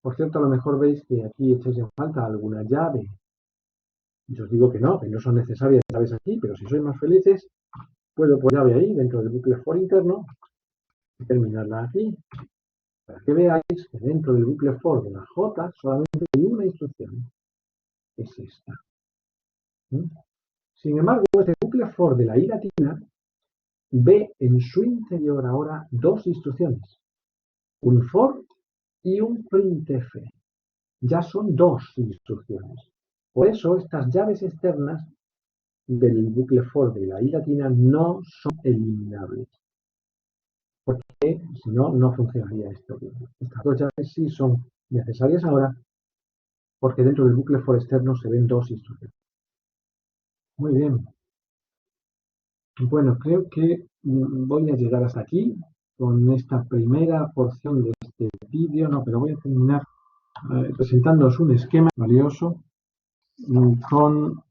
Por cierto, a lo mejor veis que aquí echáis en falta alguna llave. Y os digo que no son necesarias llaves aquí, pero si sois más felices, puedo poner llave ahí dentro del bucle for interno y terminarla aquí. Para que veáis que dentro del bucle for de la J solamente hay una instrucción, es esta. Sin embargo, este bucle for de la I latina ve en su interior ahora dos instrucciones, un for y un printf. Ya son dos instrucciones. Por eso estas llaves externas del bucle for de la I latina no son eliminables. Porque si no, no funcionaría esto. Estas dos llaves sí son necesarias ahora porque dentro del bucle for externo se ven dos instrucciones. Muy bien. Bueno, creo que voy a llegar hasta aquí con esta primera porción de este vídeo, pero voy a terminar presentándoos un esquema valioso con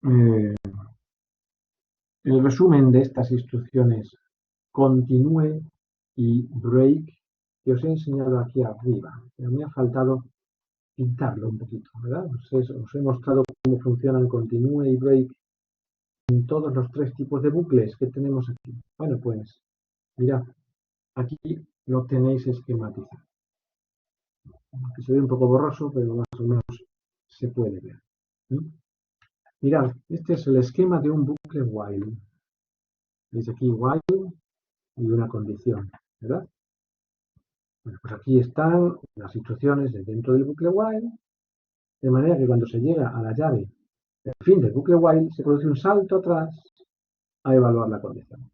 el resumen de estas instrucciones continúe y break que os he enseñado aquí arriba. Pero me ha faltado pintarlo un poquito, ¿verdad? Os he mostrado cómo funcionan continue y break en todos los tres tipos de bucles que tenemos aquí. Bueno, pues mirad, aquí lo tenéis esquematizado. Aunque se ve un poco borroso, pero más o menos se puede ver. Mirad, este es el esquema de un bucle while. Veis aquí while y una condición, ¿verdad? Bueno, pues aquí están las instrucciones de dentro del bucle while, de manera que cuando se llega a la llave del fin del bucle while, se produce un salto atrás a evaluar la condición.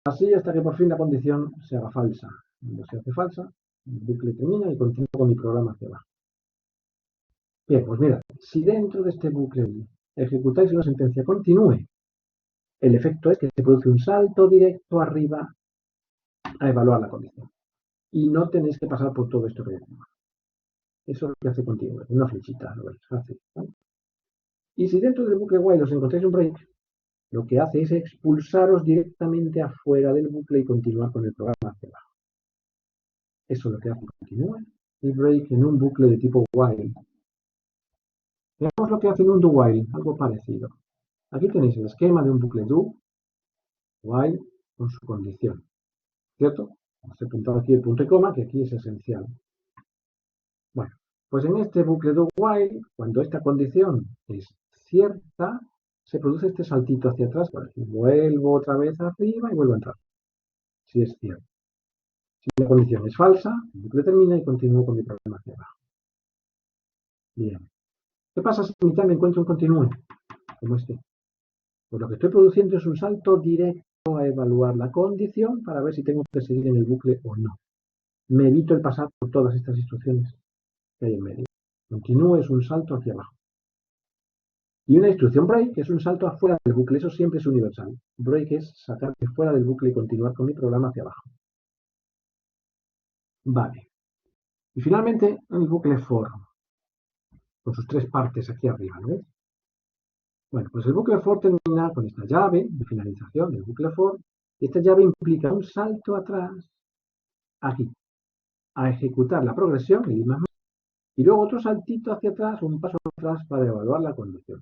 Así hasta que por fin la condición se haga falsa. Cuando se hace falsa, el bucle termina y continúa con mi programa hacia abajo. Bien, pues mira, si dentro de este bucle ejecutáis una sentencia continue, el efecto es que se produce un salto directo arriba a evaluar la condición. Y no tenéis que pasar por todo esto que hay aquí. Eso es lo que hace continue, una flechita, lo veis, fácil, ¿vale? Y si dentro del bucle while os encontráis un break, lo que hace es expulsaros directamente afuera del bucle y continuar con el programa hacia abajo. Eso es lo que hace continue y break en un bucle de tipo while. Veamos lo que hace en un do while, algo parecido. Aquí tenéis el esquema de un bucle do, while, con su condición, ¿cierto? Os he apuntado aquí el punto y coma, que aquí es esencial. Bueno, pues en este bucle do while, cuando esta condición es cierta, se produce este saltito hacia atrás, por aquí vuelvo otra vez arriba y vuelvo a entrar, si es cierto. Si la condición es falsa, el bucle termina y continúo con mi programa hacia abajo. Bien. ¿Qué pasa si en mitad me encuentro un continúe, como este? Pues lo que estoy produciendo es un salto directo a evaluar la condición para ver si tengo que seguir en el bucle o no. Me evito el pasar por todas estas instrucciones que hay en medio. Continúe es un salto hacia abajo. Y una instrucción break es un salto afuera del bucle. Eso siempre es universal. Break es sacarme fuera del bucle y continuar con mi programa hacia abajo. Vale. Y finalmente el bucle for, con sus tres partes aquí arriba, ¿no ves? Bueno, pues el bucle for termina con esta llave de finalización del bucle for. Y esta llave implica un salto atrás, aquí, a ejecutar la progresión, el I más, y luego otro saltito hacia atrás, un paso atrás para evaluar la condición.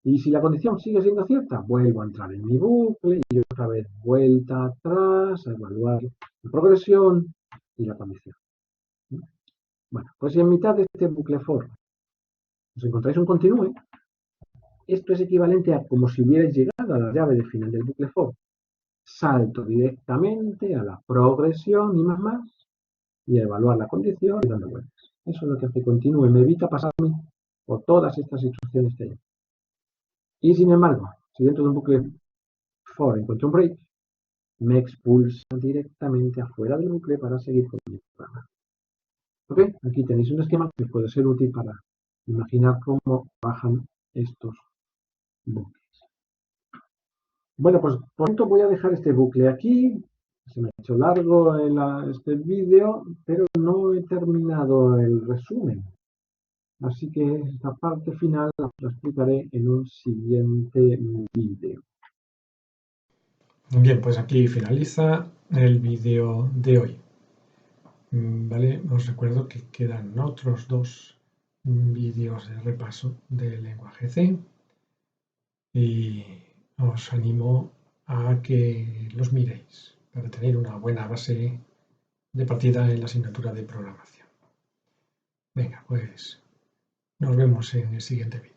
Y si la condición sigue siendo cierta, vuelvo a entrar en mi bucle y otra vez vuelta atrás a evaluar la progresión y la condición. Bueno, pues si en mitad de este bucle for os encontráis un continue, esto es equivalente a como si hubierais llegado a la llave de final del bucle for. Salto directamente a la progresión y más y a evaluar la condición y dando vueltas. Eso es lo que hace continue. Me evita pasarme por todas estas instrucciones que hay. Y sin embargo, si dentro de un bucle for encuentro un break, me expulsa directamente afuera del bucle para seguir con mi programa. ¿Ok? Aquí tenéis un esquema que puede ser útil para imaginar cómo trabajan estos bucles. Bueno, pues por tanto voy a dejar este bucle aquí. Se me ha hecho largo este vídeo, pero no he terminado el resumen. Así que esta parte final la explicaré en un siguiente vídeo. Bien, pues aquí finaliza el vídeo de hoy. Vale, os recuerdo que quedan otros dos vídeos de repaso del lenguaje C y os animo a que los miréis para tener una buena base de partida en la asignatura de programación. Venga, pues nos vemos en el siguiente vídeo.